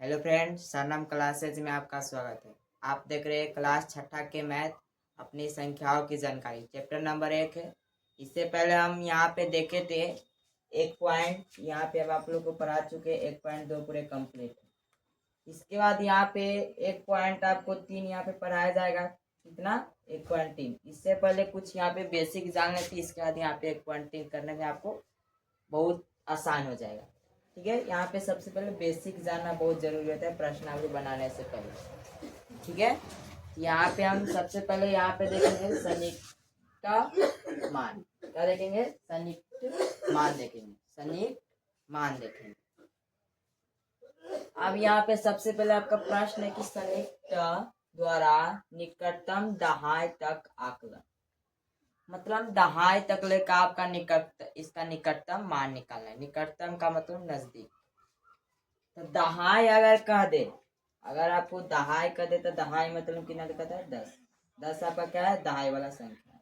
Hello friends, सरनाम classes में आपका स्वागत है। आप देख रहे हैं क्लास छठा के मैथ अपनी संख्याओं की जानकारी चैप्टर नंबर 1 है। इससे पहले हम यहाँ पे देखे थे एक पॉइंट, यहाँ पे अब आप लोग को पढ़ा चुके 1.2 पूरे कंप्लीट है। इसके बाद यहाँ पे एक पॉइंट आपको 3 यहाँ पे पढ़ाया जाएगा। कितना? 1.3। इससे पहले कुछ यहाँ पे बेसिक जानना थी, इसके बाद यहाँ पे 1.3 करने में आपको बहुत आसान हो जाएगा। ठीक है, यहाँ पे सबसे पहले बेसिक जानना बहुत जरूरी होता है प्रश्नावली बनाने से पहले। ठीक है, यहाँ पे हम सबसे पहले यहाँ पे देखेंगे संयुक्त मान। क्या देखेंगे? संयुक्त मान देखेंगे, संयुक्त मान देखेंगे। अब यहाँ पे सबसे पहले आपका प्रश्न है कि संयुक्त द्वारा निकटतम दहाई तक आकलन, मतलब दहाई तक लेकर आपका इसका निकटतम मान निकालना है। निकटतम का मतलब नजदीक। तो दहाई अगर कह दे, अगर आपको दहाई कह दे तो दहाई मतलब कितना कहता है? 10। 10 आपका क्या है? दहाई वाला संख्या है।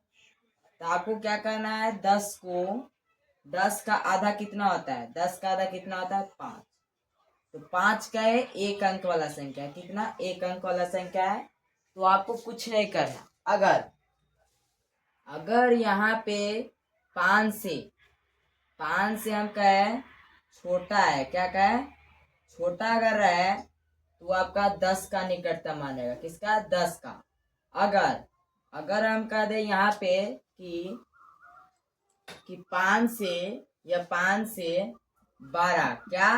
तो आपको क्या करना है? 10 को, 10 का आधा कितना होता है? 10 का आधा कितना होता है? 5। तो 5 का है एक अंक वाला संख्या। कितना? एक अंक वाला संख्या है। तो आपको कुछ नहीं करना। अगर यहाँ पे 5 से हम कहे छोटा है, क्या कहे? छोटा अगर है तो आपका 10 का निकटतम मानेगा। किसका? 10 का। अगर हम कह दे यहाँ पे कि 5 से या 5 से 12, क्या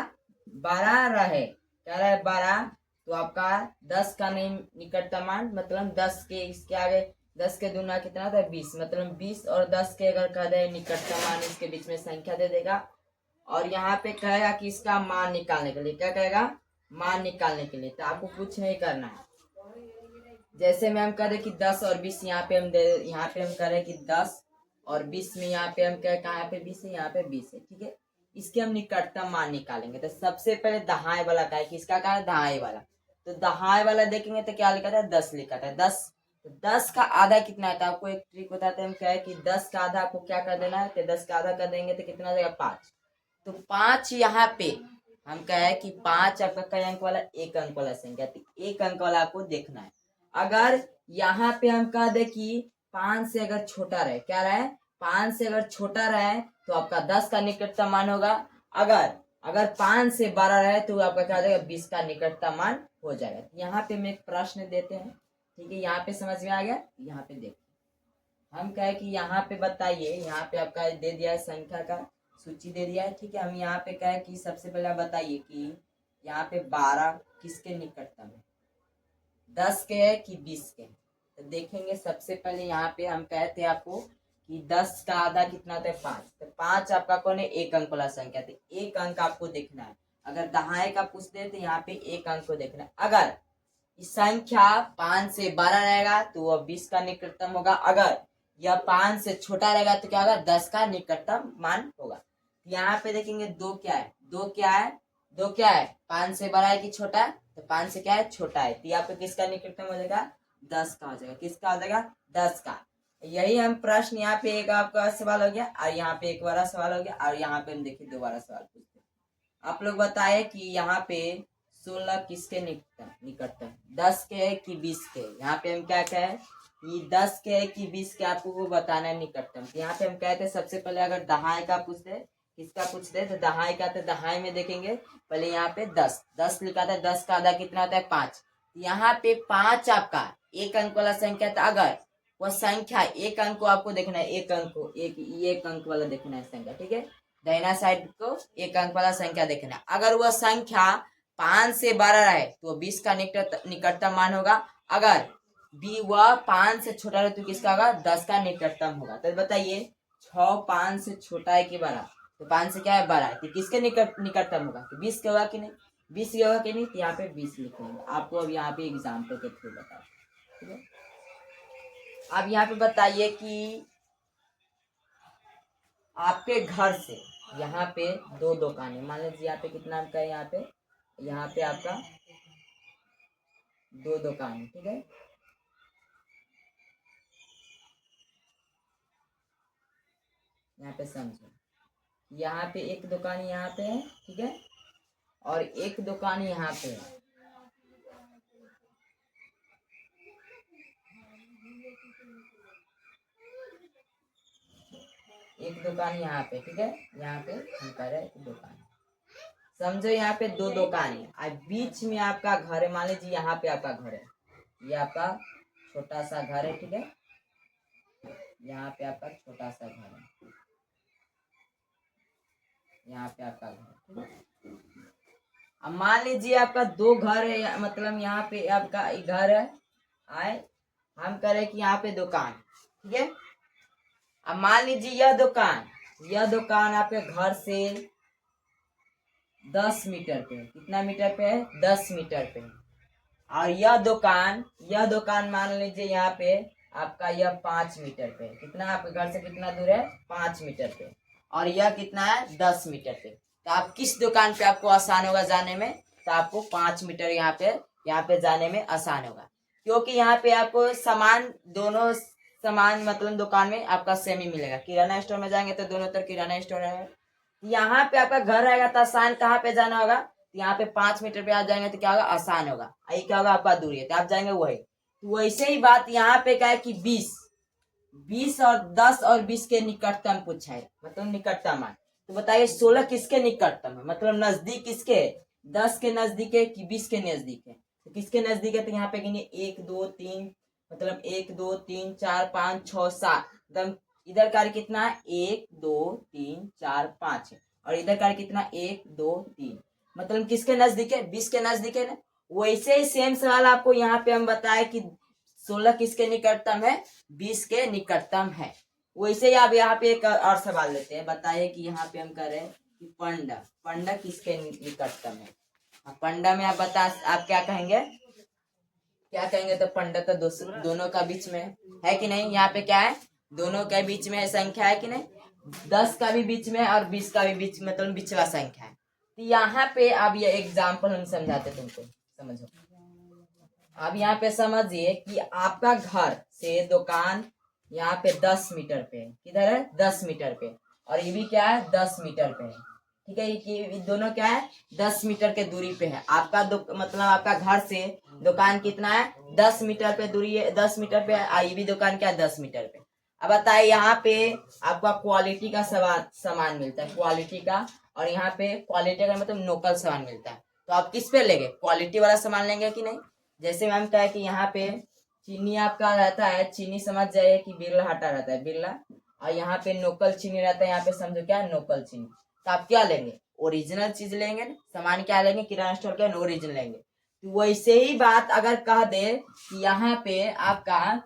12 रहे, क्या रहे? 12। तो आपका 10 का नहीं निकटतम मान, मतलब 10 के इसके आगे 10 के दूना कितना होता है? 20। मतलब 20 और 10 के अगर कह दे निकटतम मान, इसके बीच में संख्या दे देगा। और यहाँ पे कहेगा कि इसका मान निकालने के लिए, क्या कहेगा? मान निकालने के लिए। तो आपको कुछ नहीं करना है। जैसे में हम कह रहे कि 10 और 20, यहाँ पे हम कह रहे कि 10 और 20 में यहाँ पे हम कहाँ पे 20 है, यहाँ पे 20 है। ठीक है, इसके हम निकटतम मान निकालेंगे। तो सबसे पहले दहाई वाला का है, किसका का है? दहाई वाला। तो दहाई वाला देखेंगे तो क्या लिखा था? 10 लिखा था। 10, तो 10 का आधा कितना आता है? आपको एक ट्रिक बताते हैं। हम क्या है कि 10 का आधा आपको क्या कर देना है? तो 10 का आधा कर देंगे तो कितना देगा? 5। तो 5 यहाँ पे हम कहे कि 5 आपका कई अंक वाला? एक अंक वाला संख्या। तो एक अंक वाला आपको देखना है। अगर यहाँ पे हम कह दे कि 5 से अगर छोटा रहे, क्या रहे? 5 से अगर छोटा रहे तो आपका 10 का निकटतम मान होगा। अगर 5 से 12 रहे तो आपका क्या हो जाएगा? 20 का निकटतम मान हो जाएगा। यहाँ पे हम एक प्रश्न देते हैं। ठीक है, यहाँ पे समझ में आ गया? यहाँ पे देखिए, हम कहे कि यहाँ पे बताइए, यहाँ पे आपका दे दिया है संख्या का सूची दे दिया है। ठीक है, हम यहाँ पे कहे कि सबसे पहले बताइए कि यहाँ पे 12 किसके निकटतम है? 10 के है कि 20 के? तो देखेंगे सबसे पहले यहाँ पे हम कहते हैं आपको कि 10 का आधा कितना होता है? 5। तो 5 आपका कौन है? एक अंक वाला संख्या। तो एक अंक आपको देखना है। अगर दहाई का पूछते तो यहाँ पे एक अंक को देखना है। अगर इस संख्या 5 से 12 रहेगा तो वह 20 का निकटतम होगा। अगर यह 5 से छोटा रहेगा तो क्या होगा? 10 का निकटतम मान होगा। यहाँ पे देखेंगे दो क्या है? दो क्या है? 5 से बड़ा है कि छोटा है? तो 5 से क्या है? छोटा है। तो यहाँ पे किसका निकटतम हो जाएगा? 10 का हो जाएगा। किसका हो जाएगा? 10 का। यही हम प्रश्न, यहाँ पे एक आपका सवाल हो गया और यहाँ पे एक बारा सवाल हो गया और यहाँ पे हम देखिए दोबारा सवाल पूछते हैं। आप लोग बताए कि यहाँ पे 16 किसके निकटतम? 10 के है कि 20 के? यहाँ पे हम क्या कहें कि 10 के है कि 20 के, आपको वो बताना है निकटतम। तो यहाँ पे हम कहते हैं सबसे पहले अगर दहाई का पूछते, किसका पूछते तो दहाई का। तो दहाई में देखेंगे पहले यहाँ पे 10 लिखा था। 10 का आधा कितना होता है? 5। यहाँ पे 5 आपका एक अंक वाला संख्या था। अगर वह संख्या एक अंक को आपको देखना है, एक अंक को, एक अंक वाला देखना है संख्या। ठीक है, दाहिना साइड को एक अंक वाला संख्या देखना है। अगर वह संख्या 5 से 12 रहे तो 20 का निकटतम मान होगा। अगर वह 5 से छोटा रहे तो किसका होगा? 10 का निकटतम होगा। तो बताइए 6 5 से छोटा है कि बड़ा? तो 5 से क्या है? बड़ा है। तो किसके निकटतम होगा? तो 20 के होगा कि नहीं? 20 के होगा कि नहीं? तो यहाँ पे 20 लिखेंगे। आपको अब यहाँ पे एग्जाम्पल के थ्रू बताओ। ठीक है, अब यहाँ पे बताइए कि आपके घर से यहाँ पे दो दुकानें, मान लीजिए यहाँ पे कितना आपका है? यहाँ पे आपका दो दुकान। ठीक है, यहाँ पे समझो, यहाँ पे एक दुकान यहाँ पे है। ठीक है, और एक दुकान यहाँ पे है। एक दुकान यहाँ पे, ठीक है, यहाँ पे हम कह रहे हैं दुकान। समझो यहाँ पे दो दुकान है और बीच में आपका घर है। मान लीजिए यहाँ पे आपका घर है, ये आपका छोटा सा घर है, ठीक है, यहाँ पे आपका छोटा सा घर है, यहाँ पे आपका घर, ठीक है। अब मान लीजिए आपका दो घर है, मतलब यहाँ पे आपका घर है, आए हम कह रहे कि यहाँ पे दुकान, ठीक है। अब मान लीजिए यह दुकान आपके घर से 10 मीटर पे, कितना मीटर पे है, 10 मीटर पे। और यह दुकान मान लीजिए यहाँ पे आपका यह 5 मीटर पे, कितना आपके घर से कितना दूर है, 5 मीटर पे। और यह कितना है, 10 मीटर पे। तो आप किस दुकान पे आपको आसान होगा जाने में, तो आपको 5 मीटर यहाँ पे जाने में आसान होगा, क्योंकि यहाँ पे आपको सामान दोनों सामान मतलब दुकान में आपका सेम ही मिलेगा। किराना स्टोर में जाएंगे तो दोनों तरफ किराना स्टोर है। यहाँ पे आपका घर रहेगा तो आसान कहाँ पे जाना होगा, तो यहाँ पे 5 मीटर पे आ जाएंगे तो क्या होगा, आसान होगा। ये क्या होगा, आपका दूरी है, तो आप जाएंगे वही। तो वैसे ही बात यहाँ पे क्या है कि 20 और 10 और 20 के निकटतम पूछा है, मतलब निकटतम है। तो बताइए 16 किसके निकटतम है, मतलब नजदीक किसके है, 10 के नजदीक है कि 20 के नजदीक है। तो किसके नजदीक है, तो यहाँ पे गिनिए 1 2 3, मतलब 1 2 3 4 5 6 7, एकदम इधर कार्य कितना है, 1 2 3 4 5 है। और इधर कार्य कितना, 1 2 3, मतलब किसके नजदीक है, 20 के नजदीक है ना। वैसे ही सेम सवाल आपको यहाँ पे हम बताए कि 16 किसके निकटतम है, 20 के निकटतम है। वैसे ही आप यहाँ पे एक और सवाल लेते हैं। बताइए कि यहाँ पे हम कर रहे हैं कि पंडा किसके निकटतम है। पंडा में आप आप क्या कहेंगे, तो पंडा तो दोनों का बीच में है कि नहीं। यहाँ पे क्या है, दोनों के बीच में संख्या है कि नहीं, 10 का भी बीच में और 20 का भी बीच, मतलब बिचला संख्या है। तो यहाँ पे अब ये एग्जाम्पल हम समझाते तुमको, समझो। अब यहाँ पे समझिए कि आपका घर से दुकान यहाँ पे 10 मीटर पे है, किधर है, 10 मीटर पे, और ये भी क्या है, 10 मीटर पे है, ठीक है। ये दोनों क्या है, 10 मीटर के दूरी पे है। आपका मतलब आपका घर से दुकान कितना है, 10 मीटर पे दूरी है, 10 मीटर पे है। ये भी दुकान क्या है, 10 मीटर पे। अब बताइए यहाँ पे आपका क्वालिटी का सामान मिलता है, क्वालिटी का, और यहाँ पे क्वालिटी का मतलब लोकल सामान मिलता है। तो आप किस पे लेंगे, क्वालिटी वाला सामान लेंगे कि नहीं। जैसे मैम कहा है कि यहाँ पे चीनी आपका रहता है, चीनी समझ जाइए कि बिरला हाटा रहता है, बिरला, और यहाँ पे लोकल चीनी रहता है, यहाँ पे समझो क्या है, लोकल चीनी। तो आप क्या लेंगे, ओरिजिनल चीज लेंगे ना, सामान क्या लेंगे, किराना स्टोर के ओरिजिनल लेंगे। तो वैसे ही बात अगर कह दे कि यहाँ पे आपका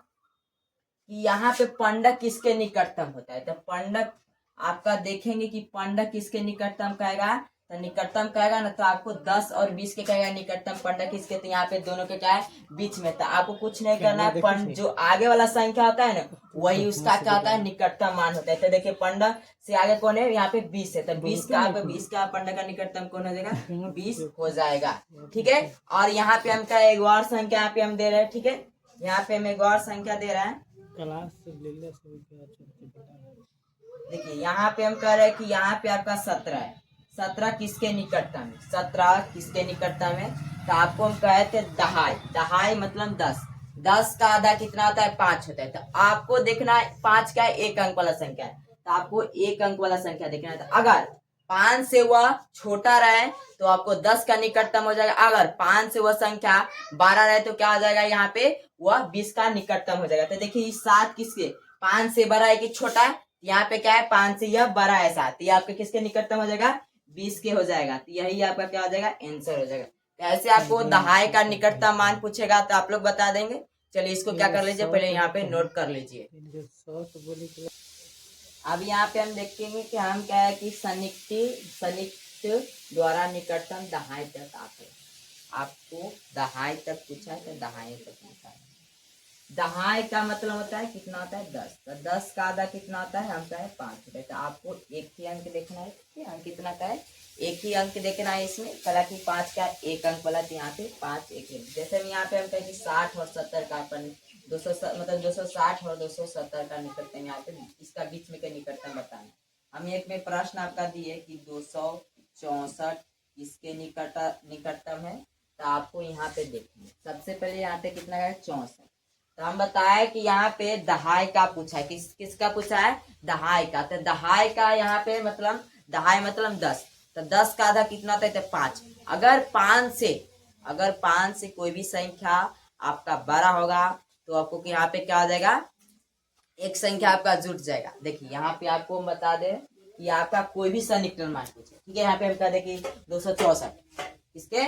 कि यहाँ पे पंडा किसके निकटतम होता है, तो पंडा आपका देखेंगे कि पंडा किसके निकटतम कहेगा, तो निकटतम कहेगा ना, तो आपको 10 और 20 के कहेगा निकटतम पंडा किसके, तो यहाँ पे दोनों के क्या है, बीच में। तो आपको कुछ नहीं करना है, पंड जो आगे वाला संख्या होता है ना, वही उसका क्या होता है, निकटतम मान होता है। तो देखिए पंडा से आगे कौन है, यहाँ पे 20 है, तो 20 का पंडा का निकटतम कौन हो जाएगा, 20 हो जाएगा, ठीक है। और यहाँ पे हम क्या एक और संख्या यहाँ पे हम दे रहे हैं, ठीक है, यहाँ पे हम एक और संख्या दे रहे हैं। देखिए यहाँ पे हम कह रहे हैं कि यहाँ पे आपका 17 है, 17 किसके निकटतम है, 17 किसके निकटतम है। तो आपको हम कहे थे दहाई मतलब 10 का आधा कितना होता है, 5 होता है। तो आपको देखना है 5 का एक अंक वाला संख्या है, तो आपको एक अंक वाला संख्या देखना है। तो अगर 5 से वह छोटा रहे तो आपको 10 का निकटतम हो जाएगा। अगर 5 से वह संख्या 12 रहे तो क्या हो जाएगा, यहाँ पे वह 20 का निकटतम हो जाएगा। तो देखिए 7 किसके, 5 से बड़ा है कि छोटा है, यहाँ पे क्या है, 5 से यह बड़ा है 7, ये आपके किसके निकटतम हो जाएगा, 20 के हो जाएगा। तो यही आपका क्या हो जाएगा, आंसर हो जाएगा। तो ऐसे आपको दहाई का निकटतम मान पूछेगा तो आप लोग बता देंगे। चलिए इसको क्या कर लीजिए, पहले यहाँ पे नोट कर लीजिए। अब यहाँ पे हम देखेंगे कि हम क्या है कि सनिक्त द्वारा निकटतम दहाई तक आते, आपको दहाई तक पूछा है तो दहाई तक पूछा है। दहाई का मतलब होता है कितना होता है, 10। तो 10 का आधा कितना होता है, हम कहे 5 होता है। तो आपको एक ही अंक देखना है, अंक कितना का है, एक ही अंक देखना है इसमें। कला की 5 का एक अंक वाला, तो यहाँ पे 5 एक अंक। जैसे हम यहाँ पे हम कहें कि 60 और 70 का अपन 200 मतलब 260 और 270 का निकटतम, यहाँ पे इसका बीच में का निकटतम बताना। हम एक में प्रश्न आपका दिए कि 264 किसके निकटतम है, तो आपको यहाँ पे देखिए सबसे पहले यहाँ पे कितना है 64। तो हम बताए कि यहाँ पे दहाई का पूछा है, किसका पूछा है, दहाई का। तो दहाई का यहाँ पे मतलब दहाई मतलब 10, तो 10 का आधा कितना होता है, तो 5। अगर 5 से कोई भी संख्या आपका बड़ा होगा तो आपको यहाँ पे क्या हो जाएगा, एक संख्या आपका जुट जाएगा। देखिए यहाँ पे आपको हम बता दें कि आपका कोई भी सन्निकटन मान पूछे, ठीक है। यहाँ पे हम कह दें कि 264, इसके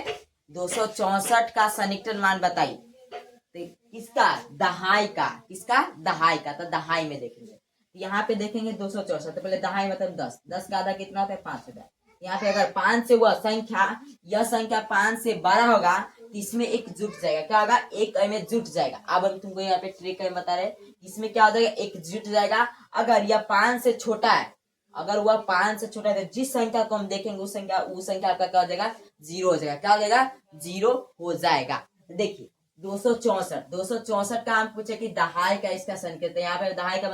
264 का सन्निकटन मान बताइए। तो किसका, दहाई का, किसका, दहाई का। तो दहाई में देखेंगे, यहाँ पे देखेंगे 264, तो पहले दहाई मतलब 10, 10 का आधा कितना होता है 5 होता है। यहाँ पे अगर 5 से वह संख्या, यह संख्या 5 से बड़ा होगा तो इसमें एक जुट जाएगा, क्या होगा, एक में जुट जाएगा। अब हम तुमको यहाँ पे ट्रिक बता रहे, इसमें क्या हो जाएगा, एक जुट जाएगा। अगर यह 5 से छोटा है, अगर वह 5 से छोटा है तो जिस संख्या को हम देखेंगे उस संख्या आपका क्या हो जाएगा, 0 हो जाएगा। क्या हो जाएगा, 0 हो जाएगा। देखिए 264 का हम पूछे कि दहाई का इसका संकेत है। यहाँ पे दहाई का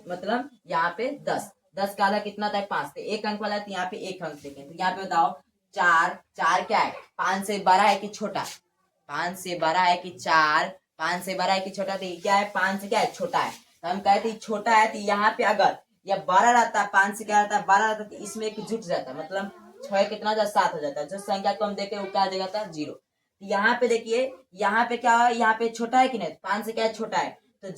मतलब यहाँ पे 10 का आधा कितना था 5, तो एक अंक वाला है, तो यहाँ पे एक अंक देखें। तो यहाँ पे बताओ 4 क्या है, 5 से बड़ा है कि छोटा, 5 से बड़ा है कि 4, 5 से बड़ा है कि छोटा, तो ये क्या है, 5 से क्या है, छोटा है। तो हम कहते हैं छोटा है, तो यहाँ पे अगर यह 12 रहता है, 5 से क्या रहता है, 12 रहता है, तो इसमें एक जुट जाता है, मतलब 6 कितना हो जाता है, 7 हो जाता है। जो संख्या को हम देखे वो क्या आ जाएगा, 0। यहाँ पे देखिए, यहाँ पे क्या है, यहाँ पे छोटा है कि नहीं, 5 से क्या है, छोटा है। तो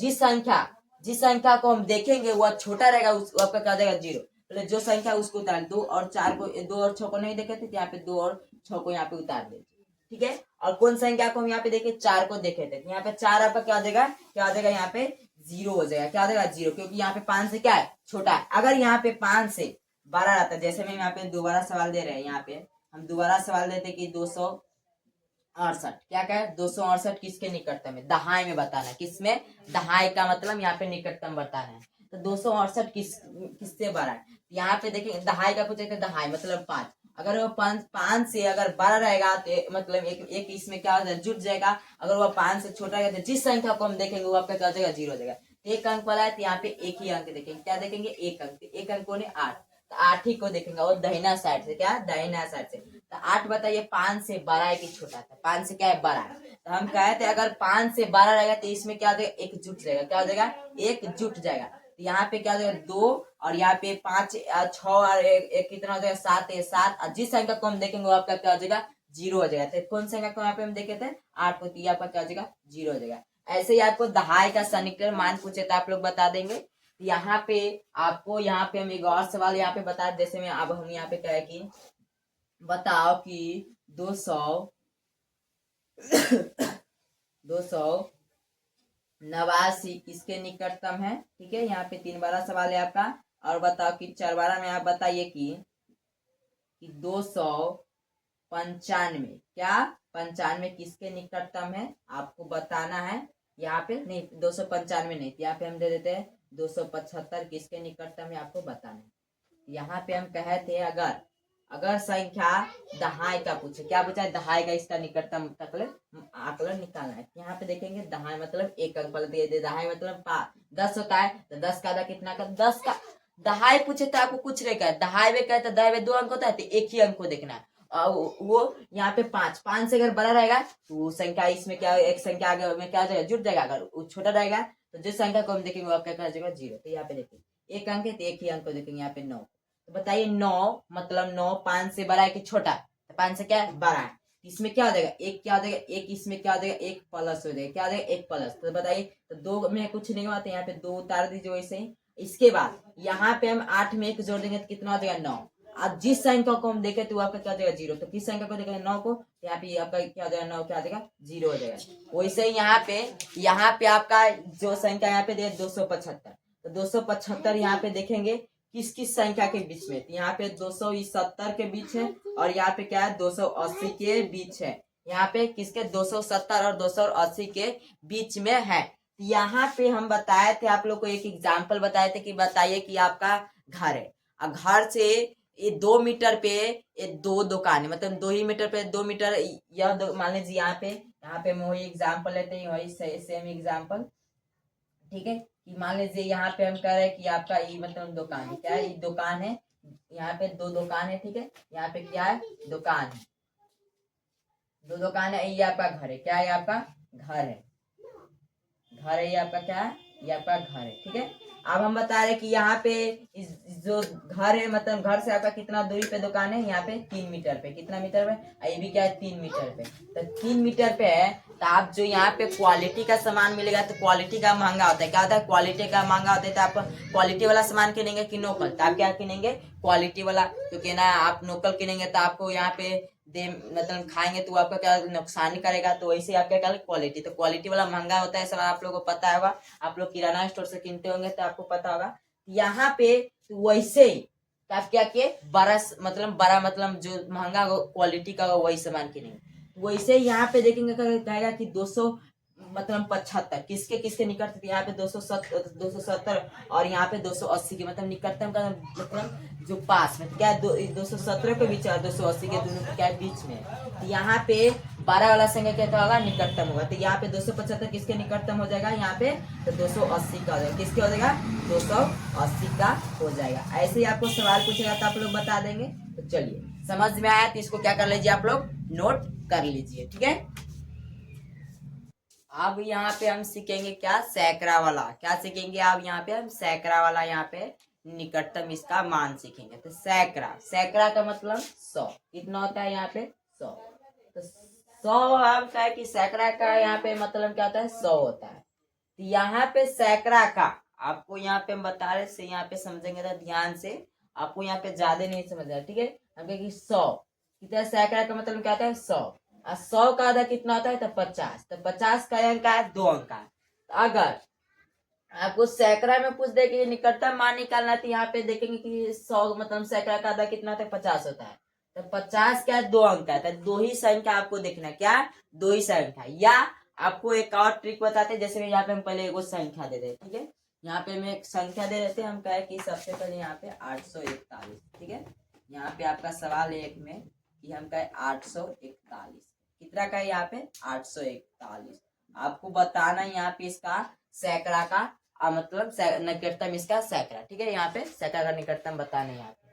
जिस संख्या को हम देखेंगे वह छोटा रहेगा, उस आपका क्या जाएगा, 0। पहले जो संख्या उसको उतार, 2 और 4 को, 2 और 6 को नहीं देखे थे, यहाँ पे 2 और 6 को यहाँ पे उतार दे, ठीक है। और कौन संख्या को हम यहाँ पे देखे, 4 को देखे थे, यहाँ पे 4 आपका क्या हो जाएगा, यहाँ पे 0 हो जाएगा। क्या हो जाएगा, 0, क्योंकि यहाँ पे 5 से क्या है, छोटा है। अगर यहाँ पे 5 से 12 रहता है, जैसे मैं यहाँ पे दोबारा सवाल दे रहे हैं, यहाँ पे हम दोबारा सवाल देते कि 268, क्या क्या है, 268 किसके निकटतम है, दहाई में बताना है। किसमें, दहाई का मतलब यहाँ पे निकटतम बताना है। तो 268 किससे बड़ा है, यहाँ पे देखिए दहाई का पूछे, दहाई मतलब 5। अगर वो 5 से अगर बड़ा रहेगा तो मतलब एक इसमें क्या हो जाएगा, जुट जाएगा। अगर वह 5 से छोटा है तो जिस संख्या को हम देखेंगे वो आपका क्या हो जाएगा, 0 हो जाएगा। एक अंक वाला है तो यहाँ पे एक ही अंक देखेंगे, क्या देखेंगे, एक अंक ने 8, तो 8 ही को देखेंगे, और दाहिना साइड से, क्या, दाहिना साइड से। तो 8 बताइए 5 से बड़ा है कि छोटा था, 5 से क्या है, बड़ा है। तो हम कहे थे अगर 5 से बड़ा रहेगा तो इसमें क्या हो जाएगा, एक जुट जाएगा। क्या हो जाएगा, एक जुट जाएगा। तो यहाँ पे क्या हो जाएगा, 2, और यहाँ पे 5, 6 और एक कितना हो जाएगा, 7 है, 7। और जिस संख्या को हम देखेंगे वो आपका क्या हो जाएगा, 0 हो जाएगा। तो कौन संख्या को यहाँ पे हम देखे थे, 8 को, तो आपका क्या हो जाएगा, 0 हो जाएगा। ऐसे ही आपको दहाई का सन्निकटन मान पूछे तो आप लोग बता देंगे। यहाँ पे आपको, यहाँ पे हम एक और सवाल यहाँ पे बता, जैसे में अब हम यहाँ पे कहे कि बताओ कि 289 किसके निकटतम है, ठीक है। यहाँ पे 3 बारा सवाल है आपका। और बताओ कि 4 बारा में आप बताइए कि 295, क्या, 95 किसके निकटतम है, आपको बताना है। यहाँ पे नहीं, 295 नहीं, यहाँ पे हम दे देते हैं 275 किसके निकटतम है, आपको बताना है। यहाँ पे हम कहे थे अगर संख्या दहाई का पूछे, क्या पूछा है, दहाई का इसका निकटतम आकलन निकालना है। यहाँ पे देखेंगे दहाई मतलब एक अंक वाला दे दे, दहाई मतलब 10 होता है, तो 10 का आधा कितना का, 10 का दहाई पूछे तो आपको कुछ नहीं कहे, दहाई में कहे तो दहाई में 2 अंक होता है, तो एक ही अंक को देखना है। वो यहाँ पे 5 से अगर बड़ा रहेगा तो वो संख्या इसमें क्या, एक संख्या आगे में क्या जाएगा, जुट जाएगा। अगर वो छोटा रहेगा तो जिस संख्या को हम देखेंगे वो आपका क्या जाएगा, 0। तो यहाँ पे देखिए एक अंक है तो एक ही अंक को देखेंगे, यहाँ पे 9। तो बताइए 9 मतलब 9 5 से बड़ा है कि छोटा, तो 5 से क्या है, बड़ा है। इसमें क्या हो जाएगा, एक क्या हो जाएगा, एक इसमें क्या हो जाएगा, एक प्लस हो जाएगा। क्या हो जाएगा, एक प्लस। तो बताइए, तो 2 में कुछ नहीं हुआ तो यहाँ पे 2 उतार दीजिए वैसे ही। इसके बाद यहाँ पे हम 8 में 1 जोड़ देंगे तो कितना हो जाएगा, 9। अब जिस संख्या को हम देखे तो वो आपका क्या हो जाएगा, 0। तो किस संख्या को देखेंगे, 9 को, तो यहाँ पे आपका क्या हो जाएगा, 9 क्या हो जाएगा, 0 हो जाएगा। वैसे ही यहाँ पे आपका जो संख्या यहाँ पे दे 275, तो 275 यहाँ पे देखेंगे किस किस संख्या के बीच में, तो यहाँ पे 270 के बीच है, और यहाँ पे क्या है, 280 के बीच है। यहाँ पे किसके, 270 और 280 के बीच में है। यहाँ पे हम बताए थे आप लोग को, एक एग्जाम्पल बताए थे कि बताइए कि आपका घर है, और घर से ये 2 मीटर पे ये 2 दुकान है, मतलब 2 ही मीटर पे 2 मीटर, यह मान लीजिए यहाँ पे हम वही एग्जाम्पल लेते हैं, वही सेम एग्जाम्पल, ठीक है। कि मान लीजिए यहाँ पे हम कह रहे हैं कि आपका ये मतलब दुकान है, क्या है, ये दुकान है। यहाँ पे दो दुकान है, ठीक है, यहाँ पे क्या है, दुकान है, दो दुकान है, ये आपका घर है, क्या है, आपका घर है, घर है, ये आपका क्या है, ये आपका घर है, ठीक है। अब हम बता रहे कि यहाँ पे जो घर है, मतलब घर से आपका कितना दूरी पे दुकान है, यहाँ पे 3 मीटर पे, कितना मीटर पे, ये भी क्या है 3 मीटर पे, तो 3 मीटर पे है। तो आप जो यहाँ पे क्वालिटी का सामान मिलेगा, तो क्वालिटी का महंगा होता है, क्या होता है, क्वालिटी का महंगा होता है, तो आप क्वालिटी वाला सामान किनेंगे कि लोकल, तो आप क्या किनेंगे, क्वालिटी वाला, क्योंकि ना आप लोकल किनेंगे तो आपको यहाँ पे दे मतलब खाएंगे तो आपका क्या नुकसान करेगा, तो वैसे आपका क्या क्वालिटी, तो क्वालिटी वाला महंगा होता है, सब आप लोगों को पता होगा, आप लोग किराना स्टोर से किनते होंगे तो आपको पता होगा। यहाँ पे तो वैसे ही तो आप क्या किए, बड़ा मतलब जो महंगा क्वालिटी का वही सामान किनेंगे, वैसे ही यहाँ पे देखेंगे कहेगा कि 200 मतलब 75 किसके किसके निकट, यहाँ पे 270 और यहाँ पे 280 के मतलब निकटतम का मतलब जो पास में क्या 217 के बीच और 280 के दोनों क्या बीच में, तो यहाँ पे 12 वाला संख्या क्या होगा, निकटतम होगा, तो यहाँ पे 275 किसके निकटतम हो जाएगा, यहाँ पे तो 280 का हो जाएगा, किसके हो जाएगा, 280 का हो जाएगा। ऐसे ही आपको सवाल पूछेगा तो आप लोग बता देंगे। तो चलिए, समझ में आया तो इसको क्या कर लीजिए, आप लोग नोट कर लीजिए, ठीक है। अब यहाँ पे हम सीखेंगे क्या, सैकड़ा वाला, क्या सीखेंगे अब यहाँ पे हम, सैकड़ा वाला, यहाँ पे निकटतम इसका मान सीखेंगे। तो सैकड़ा, सैकड़ा का मतलब 100, कितना होता है यहाँ पे 100, तो 100 हम क्या है कि सैकड़ा का यहाँ पे मतलब क्या होता है 100 होता है। तो यहाँ पे सैकड़ा का आपको यहाँ पे हम बता रहे से यहाँ पे समझेंगे तो ध्यान से, आपको यहाँ पे ज्यादा नहीं समझना, ठीक है। हम कहेंगे 100 कितना, सैकड़ा का मतलब क्या होता है 100, और 100 का आधा कितना होता है, तो 50, तो 50 का अंक है 2 अंक का। तो अगर आपको सैकड़ा में पूछ दे कि निकटतम मान निकालना, तो यहाँ पे देखेंगे कि 100 मतलब सैकड़ा का आधा कितना होता है, 50 होता है, तो 50 क्या है 2 अंक का है, तो दो ही संख्या आपको देखना है, क्या दो ही संख्या। या आपको एक और ट्रिक बताते हैं, जैसे यहाँ पे हम पहले एक संख्या दे देते, ठीक है, यहाँ पे मैं एक संख्या दे देते हैं, हम कहे कि सबसे पहले यहाँ पे 841, ठीक है, यहाँ पे आपका सवाल है एक में कि हम कहे 841 कितना का है, यहाँ पे 841, आपको बताना यहाँ पे इसका सैकड़ा का मतलब निकटतम इसका सैकड़ा, ठीक है, यहाँ पे सैकड़ा का निकटतम बताना यहाँ पे।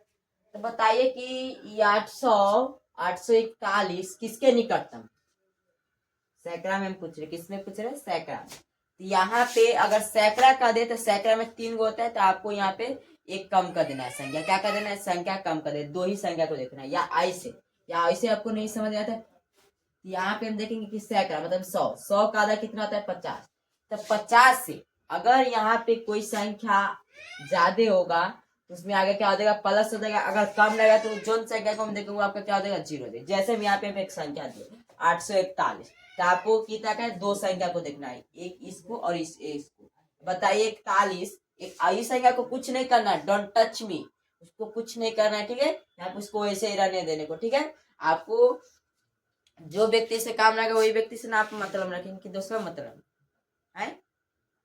तो बताइए कि 841 किसके निकटतम, सैकड़ा में हम पूछ रहे, किसमें पूछ रहे, सैकड़ा। तो यहाँ पे अगर सैकड़ा का दे तो सैकड़ा में 3 गो होता है, तो आपको यहाँ पे एक कम कर देना है संख्या, क्या कर देना है, संख्या कम कर दे, दो ही संख्या को देखना है, या ऐसे आपको नहीं समझ आता है। यहाँ पे हम देखेंगे कि सैकड़ा मतलब 100 का आधा कितना होता है 50, तो 50 से अगर यहाँ पे कोई संख्या ज्यादा होगा तो उसमें आगे क्या हो जाएगा, प्लस हो जाएगा, अगर कम रहेगा तो जो संख्या को हम देखेंगे आपका क्या हो जाएगा, 0 हो जाएगा। जैसे हम यहाँ पे हम एक संख्या दिए 841, तो आपको कितना का है, दो संख्या को देखना है, एक इसको और इसको। बताइए 41, एक आई संख्या को कुछ नहीं करना है, डोंट टच मी, उसको कुछ नहीं करना है, ठीक है, यहाँ पे उसको ऐसे ही रहने देने को, ठीक है। आपको जो व्यक्ति से काम रहेगा वही व्यक्ति से ना आप मतलब रखेंगे कि दूसरा मतलब है,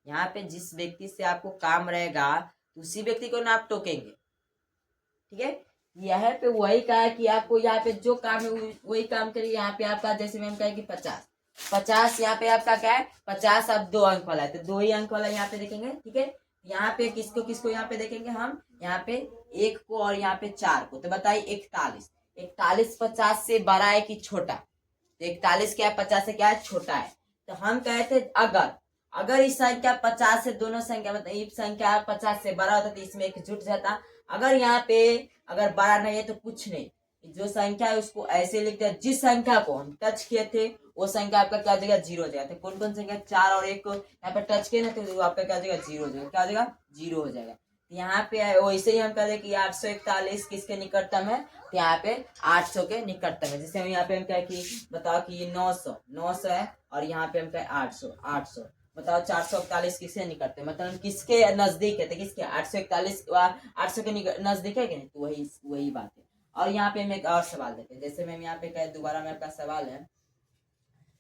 यहाँ पे जिस व्यक्ति से आपको काम रहेगा उसी व्यक्ति को ना आप टोकेंगे, ठीक है। यहाँ पे वही कहा कि आपको यहाँ पे जो काम है वही काम करिए। यहाँ पे आपका जैसे मैम कहे कि 50 यहाँ पे आपका क्या है 50, अब 2 अंक वाला है तो 2 ही अंक वाला यहाँ पे देखेंगे, ठीक है। यहाँ पे किसको किसको यहाँ पे देखेंगे हम, यहाँ पे 1 को और यहाँ पे 4 को। तो बताइए 41 50 से बड़ा है कि छोटा, तो 41 क्या है 50 से क्या है छोटा है। तो हम कहते अगर इस संख्या 50 से दोनों संख्या मतलब इस संख्या 50 से बड़ा होता तो इसमें एक जुट जाता। अगर यहाँ पे अगर बड़ा नहीं है तो कुछ नहीं, जो संख्या है उसको ऐसे लिखते हैं, जिस संख्या को हम टच किए थे वो संख्या आपका क्या हो जाएगा 0 हो जाएगा। तो कौन कौन संख्या 4 और 1 को यहाँ पे टच किए ना तो आपका क्या हो जाएगा 0 हो जाएगा, क्या हो जाएगा 0 हो जाएगा। यहाँ पे वैसे ही हम कह रहे कि 841 किसके निकटतम है, तो यहाँ पे 800 के निकटतम है। जैसे हम यहाँ पे हम कहे कि बताओ कि ये 900 है और यहाँ पे हम कहे 800 बताओ 441 किसके निकटतम है, मतलब किसके नजदीक है, तो किसके 841 800 के नजदीक है कि नहीं, तो वही बात है। और यहाँ पे हम एक और सवाल देते हैं, जैसे मैम यहाँ पे कहे दोबारा में आपका सवाल है,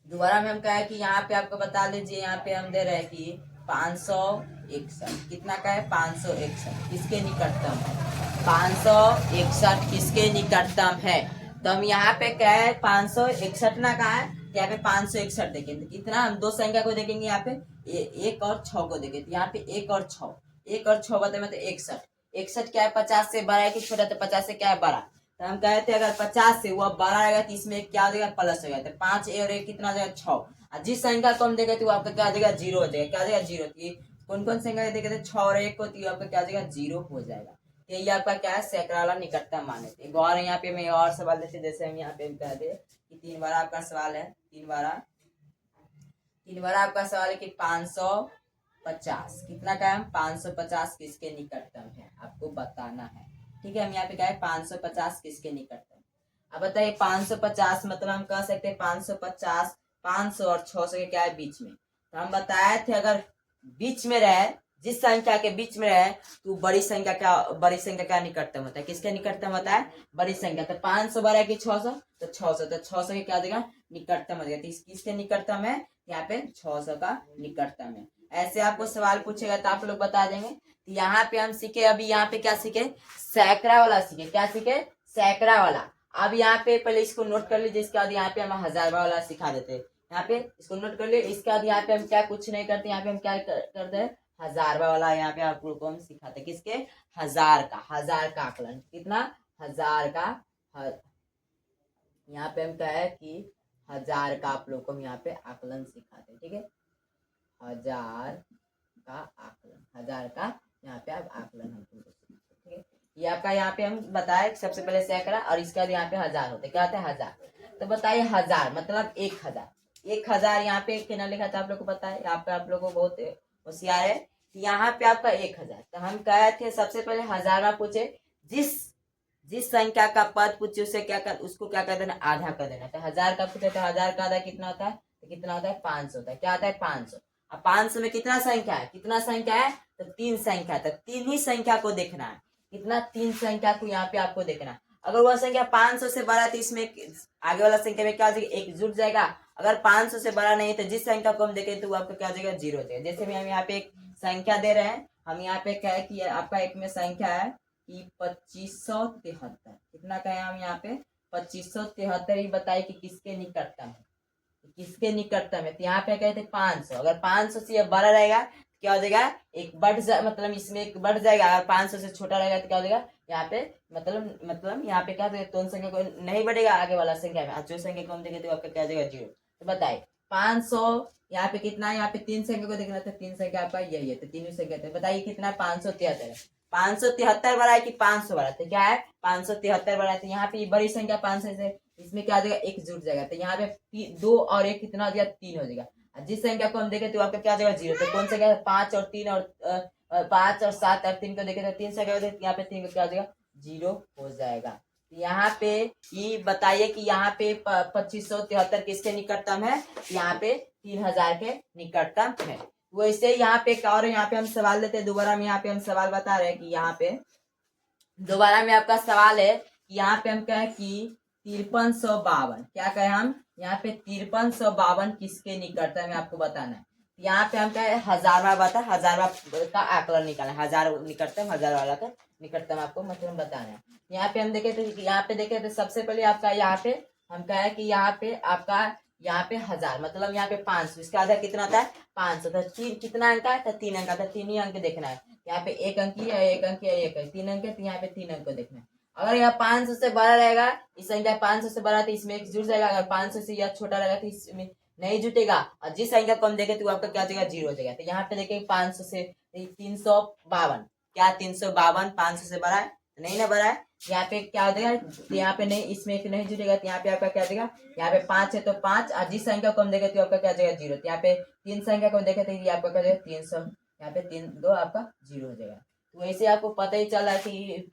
दोबारा में हम कहे कि यहाँ पे आपको बता दीजिए, यहाँ पे हम दे रहे हैं कि 561 कितना का है 561 किसके निकटतम है, 561 किसके निकटतम है। तो हम यहाँ पे क्या है 561 ना कहा है, यहाँ पे 561 देखेंगे कितना, हम दो संख्या को देखेंगे यहाँ पे 1 और 6 को देखेंगे। यहाँ पे 1 और 6 बताए मतलब 61, 61 क्या है 50 से बड़ा है कि छोटा, तो 50 से क्या है बड़ा। तो हम कहते हैं अगर 50 से वो बड़ा रहेगा तो इसमें क्या हो जाएगा प्लस हो जाएगा, तो 5 और 1 कितना हो जाएगा 6। और जिस संख्या को हम देखें तो वो आपका क्या हो जाएगा 0 हो जाएगा। क्या हो जाएगा 0। कौन कौन संख्या देखे थे 6 और 1 को, तो आपका क्या हो जाएगा 0 हो जाएगा। तो ये आपका क्या है सैकड़ा वाला निकटतम मान लेते हैं। और यहाँ पे मैं और सवाल देते, जैसे हम यहाँ पे कहते कि 3 बार आपका सवाल है, 3 बार आपका सवाल है कि 550 कितना का है, 550 किसके निकटतम है आपको बताना है। ठीक है, हम यहाँ पे क्या है 550 किसके निकटतम। अब बताइए 550 मतलब हम कह सकते हैं 550 500 और 600 के क्या है बीच में। तो हम बताए थे अगर बीच में रहे, जिस संख्या के बीच में रहे तो बड़ी संख्या का निकटतम होता है। किसके निकटतम होता है बड़ी संख्या। तो 500 बड़ा है कि 600, तो 600, तो 600 के क्या देगा निकटतम हो जाएगा। तो किसके निकटतम है यहाँ पे 600 का निकटतम है। ऐसे आपको सवाल पूछेगा तो आप लोग बता देंगे। तो यहाँ पे हम सीखे, अभी यहाँ पे क्या सीखे सैकड़ा वाला सीखे। क्या सीखे सैकड़ा वाला। अब यहाँ पे पहले इसको नोट कर लीजिए, इसके बाद यहाँ पे हम हजारवा वाला सिखा देते हैं। यहाँ पे इसको नोट कर लिए, इसके बाद यहाँ पे हम क्या कुछ नहीं करते, यहाँ पे हम क्या करते हैं हजारवा वाला यहाँ पे आप लोग को हम सिखाते हैं। किसके हजार का आकलन कितना हजार का यहाँ पे हम क्या है कि 1000 का आप लोग को हम यहाँ पे आकलन सिखाते हैं। ठीक है, 1000 का यहाँ पे आप आकलन हम तुमको सिखाते। ठीक है, ये आपका यहाँ पे हम बताए सबसे पहले सैकड़ा और इसके बाद यहाँ पे 1000 होते क्या होता है 1000। तो बताइए 1000 मतलब 1000 यहाँ पे कितना लिखा था आप लोग को पता है, यहाँ पे आप लोग को बहुत होशियार है। यहाँ पे आपका 1000। तो हम कहे थे सबसे पहले 1000 में पूछे जिस संख्या का पद पूछे उसे उसको क्या कर देना आधा कर देना। तो 1000 का पूछे तो 1000 का आधा कितना होता है, तो कितना होता है 500 होता है। क्या होता है 500। अब 500 में कितना संख्या है तो 3 संख्या, तो 3 ही संख्या को देखना है। कितना 3 संख्या को यहाँ पे आपको देखना है। अगर वह संख्या 500 से बड़ा तो इसमें आगे वाला संख्या में क्या हो जाएगा 1 जुट जाएगा। अगर 500 से बड़ा नहीं तो जिस संख्या को हम देखें तो वो आपका क्या हो जाएगा 0 हो जाएगा। जैसे भी हम यहाँ पे एक संख्या दे रहे हैं, हम यहाँ पे क्या है कि आपका एक में संख्या है कि 2573। कितना का है हम यहाँ पे 2573 ही बताइए कि किसके निकटतम है, किसके निकटतम है। तो यहाँ पे कहते 500, अगर 500 से बड़ा रहेगा तो क्या हो जाएगा एक मतलब इसमें एक बढ़ जाएगा। अगर 500 से छोटा रहेगा तो क्या हो जाएगा यहाँ पे मतलब यहाँ पे क्या तो संख्या को नहीं बढ़ेगा आगे वाला संख्या में, जो संख्या को हम देखें तो आपका क्या हो जाएगा 0। तो बताइए 500 यहाँ पे कितना है, यहाँ पे 3 संख्या को देखना था, 3 संख्या आपका यही है, तो 3 संख्या है। बताइए कितना 573 है। 573 बड़ा है कि 500 बड़ा, तो क्या है 573 बड़ा है। तो यहाँ पे बड़ी संख्या 500 से इसमें क्या आ जाएगा 1 जुट जाएगा। तो यहाँ पे 2 और 1 कितना हो जाएगा 3 हो जाएगा। जिस संख्या को हम देखे तो आपका क्या हो जाएगा 0। तो कौन सा क्या 5 और 3 और 5 और 7 और 3 को देखे तो 3 संख्या यहाँ पे 3 को क्या हो जाएगा 0 हो जाएगा। यहाँ पे ये बताइए कि यहाँ पे 2573 किसके निकटतम है, यहाँ पे 3000 के निकटतम है। वैसे यहाँ पे और यहाँ पे हम सवाल लेते हैं दोबारा में। यहाँ पे हम सवाल बता रहे हैं कि यहाँ पे दोबारा में आपका सवाल है कि यहाँ पे हम कहें कि 5352 क्या कहें हम यहाँ पे 5352 किसके निकटतम है आपको बताना है। यहाँ पे हम कहें हजारवा का आकलन निकालना है। 1000 निकटतम 1000 वाला का निकटतम आपको मतलब बताना है। यहाँ पे हम देखे तो यहाँ पे देखे तो सबसे पहले आपका यहाँ पे हम कहे कि यहाँ पे आपका यहाँ पे 1000 मतलब यहाँ पे 500, इसका आधा कितना था 500। तो कितना अंक है तो 3 अंक था, 3 ही अंक देखना है। यहाँ पे 1 अंक या 1 अंक या 1 अंक 3 अंक है, तो यहाँ पे 3 अंक को देखना है। अगर यहाँ 500 से बड़ा रहेगा, इस संख्या 500 से बड़ा तो इसमें 1 जुट जाएगा। अगर 500 से यह छोटा रहेगा तो इसमें नहीं जुटेगा। और जिस संख्या को हम देखे तो आपका क्या हो जाएगा 0 हो जाएगा। तो यहाँ पे देखें 500 से 352 क्या 352 500 से बड़ा है तो नहीं ना बड़ा है। यहाँ पे क्या हो जाएगा तो यहाँ पे नहीं, इसमें एक नहीं जुटेगा। तो यहाँ पे आपका क्या देगा यहाँ पे 5 है तो 5, और जिस संख्या को हम देखे तो आपका क्या जाएगा 0। तो यहाँ पे 3 संख्या को देखे तो आपका क्या जाएगा 300, यहाँ पे 3 2 आपका 0 हो जाएगा। तो वैसे आपको पता ही चला कि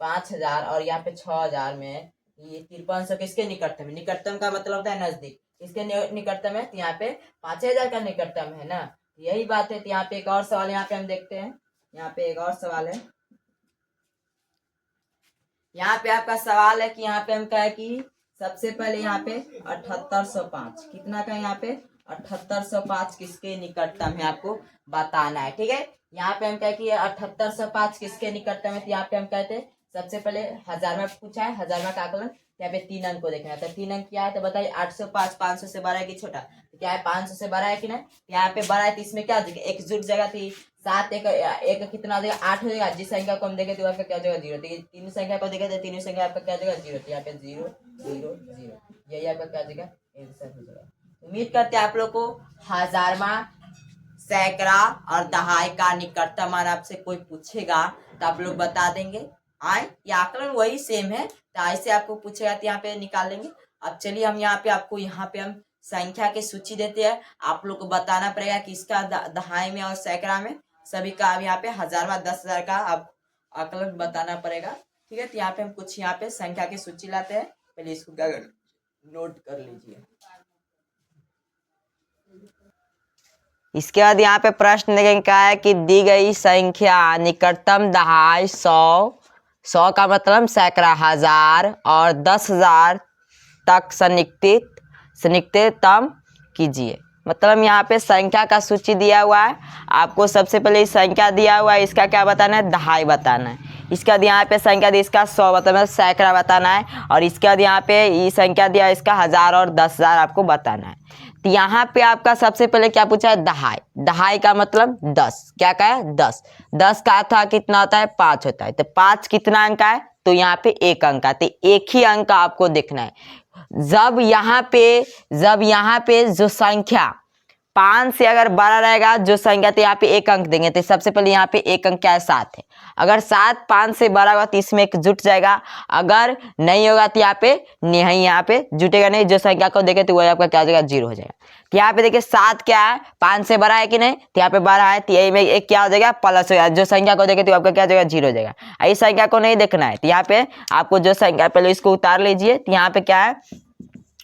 5000 और यहाँ पे 6000 में ये 5300 किसके निकटतम है। निकटतम का मतलब होता है नजदीक, किसके निकटतम है तो यहाँ पे 5000 का निकटतम है ना, यही बात है। तो यहाँ पे एक और सवाल यहाँ पे हम देखते हैं। यहाँ पे एक और सवाल है, यहाँ पे आपका सवाल है कि यहाँ पे हम कहे कि सबसे पहले यहाँ पे 7805 कितना का यहाँ पे 7805 किसके निकटतम है आपको बताना है। ठीक है, यहाँ पे हम कहे कि 7805 किसके निकटतम है। तो यहाँ पे हम कहते हैं सबसे पहले 1000 में पूछा है, 1000 का आकलन यहाँ पे 3 अंक को देखना है। तो 3 अंक क्या है तो बताइए 805, 500 से बड़ा है कि छोटा, तो क्या है 500 से बड़ा है कि नहीं, यहाँ पे बड़ा है तो इसमें क्या हो जाएगा, एक जुट जाएगा थी 7 एक कितना हो जाएगा 8 हो जाएगा। जिस संख्या को हम देखे तो आपका क्या हो जाएगा 0, तो तीनों संख्या को देखे तो तीनों संख्या आपका क्या हो जाएगा 0, तो यहाँ पे 0 0 0, यही आपका क्या हो जाएगा आंसर हो जाएगा। उम्मीद करते हैं आप लोग को हजारमा, सैकड़ा और दहाई का निकटतम मान आपसे कोई पूछेगा तो आप लोग बता देंगे। आए ये आकलन वही सेम है, तो ऐसे आपको पूछेगा तो यहाँ पे निकाल लेंगे। अब चलिए हम यहाँ पे आपको यहाँ पे हम संख्या की सूची देते हैं, आप लोग को बताना पड़ेगा कि इसका दहाई में और सैकड़ा में सभी का अब यहाँ पे हजारवा 10,000 का आप आकलन बताना पड़ेगा। ठीक है, तो यहाँ पे हम कुछ यहाँ पे संख्या की सूची लाते हैं, पहले इसको क्या नोट कर लीजिए। इसके बाद यहाँ पे प्रश्न देखेंगे क्या है कि दी गई संख्या निकटतम दहाई 100 का मतलब सैकड़ा, हजार और 10,000 तक सन्निकटतम कीजिए। मतलब यहाँ पे संख्या का सूची दिया हुआ है, आपको सबसे पहले संख्या दिया हुआ है, इसका क्या बताना है दहाई बताना है। इसके बाद यहाँ पे संख्या दी इसका 100 मतलब सैकड़ा बताना है, और इसके बाद यहाँ पे ये संख्या दिया इसका 1000 और 10,000 आपको बताना है। तो यहाँ पे आपका सबसे पहले क्या पूछा है दहाई, दहाई का मतलब 10, क्या का है 10, 10 का था कितना होता है 5 होता है, तो 5 कितना अंक है तो यहाँ पे 1 अंक है, तो एक ही अंक आपको देखना है। जब यहाँ पे जो संख्या 5 से अगर बड़ा रहेगा जो संख्या तो यहाँ पे 1 अंक देंगे, तो सबसे पहले यहाँ पे 1 अंक क्या है 7 है, अगर 7 5 से बड़ा होगा तो इसमें एक जुट जाएगा, अगर नहीं होगा तो यहाँ पे नहीं, यहाँ पे जुटेगा नहीं, जो संख्या को देखे तो वही आपका क्या हो जाएगा 0 हो जाएगा। तो यहाँ पे देखिए 7 क्या है 5 से बड़ा है कि नहीं, तो यहाँ पे बड़ा है, तो यही में एक क्या हो जाएगा प्लस हो जाएगा, जो संख्या को देखे तो आपका क्या हो जाएगा 0 हो जाएगा। इस संख्या को नहीं देखना है, तो यहाँ पे आपको जो संख्या पहले इसको उतार लीजिए, तो यहाँ पे क्या है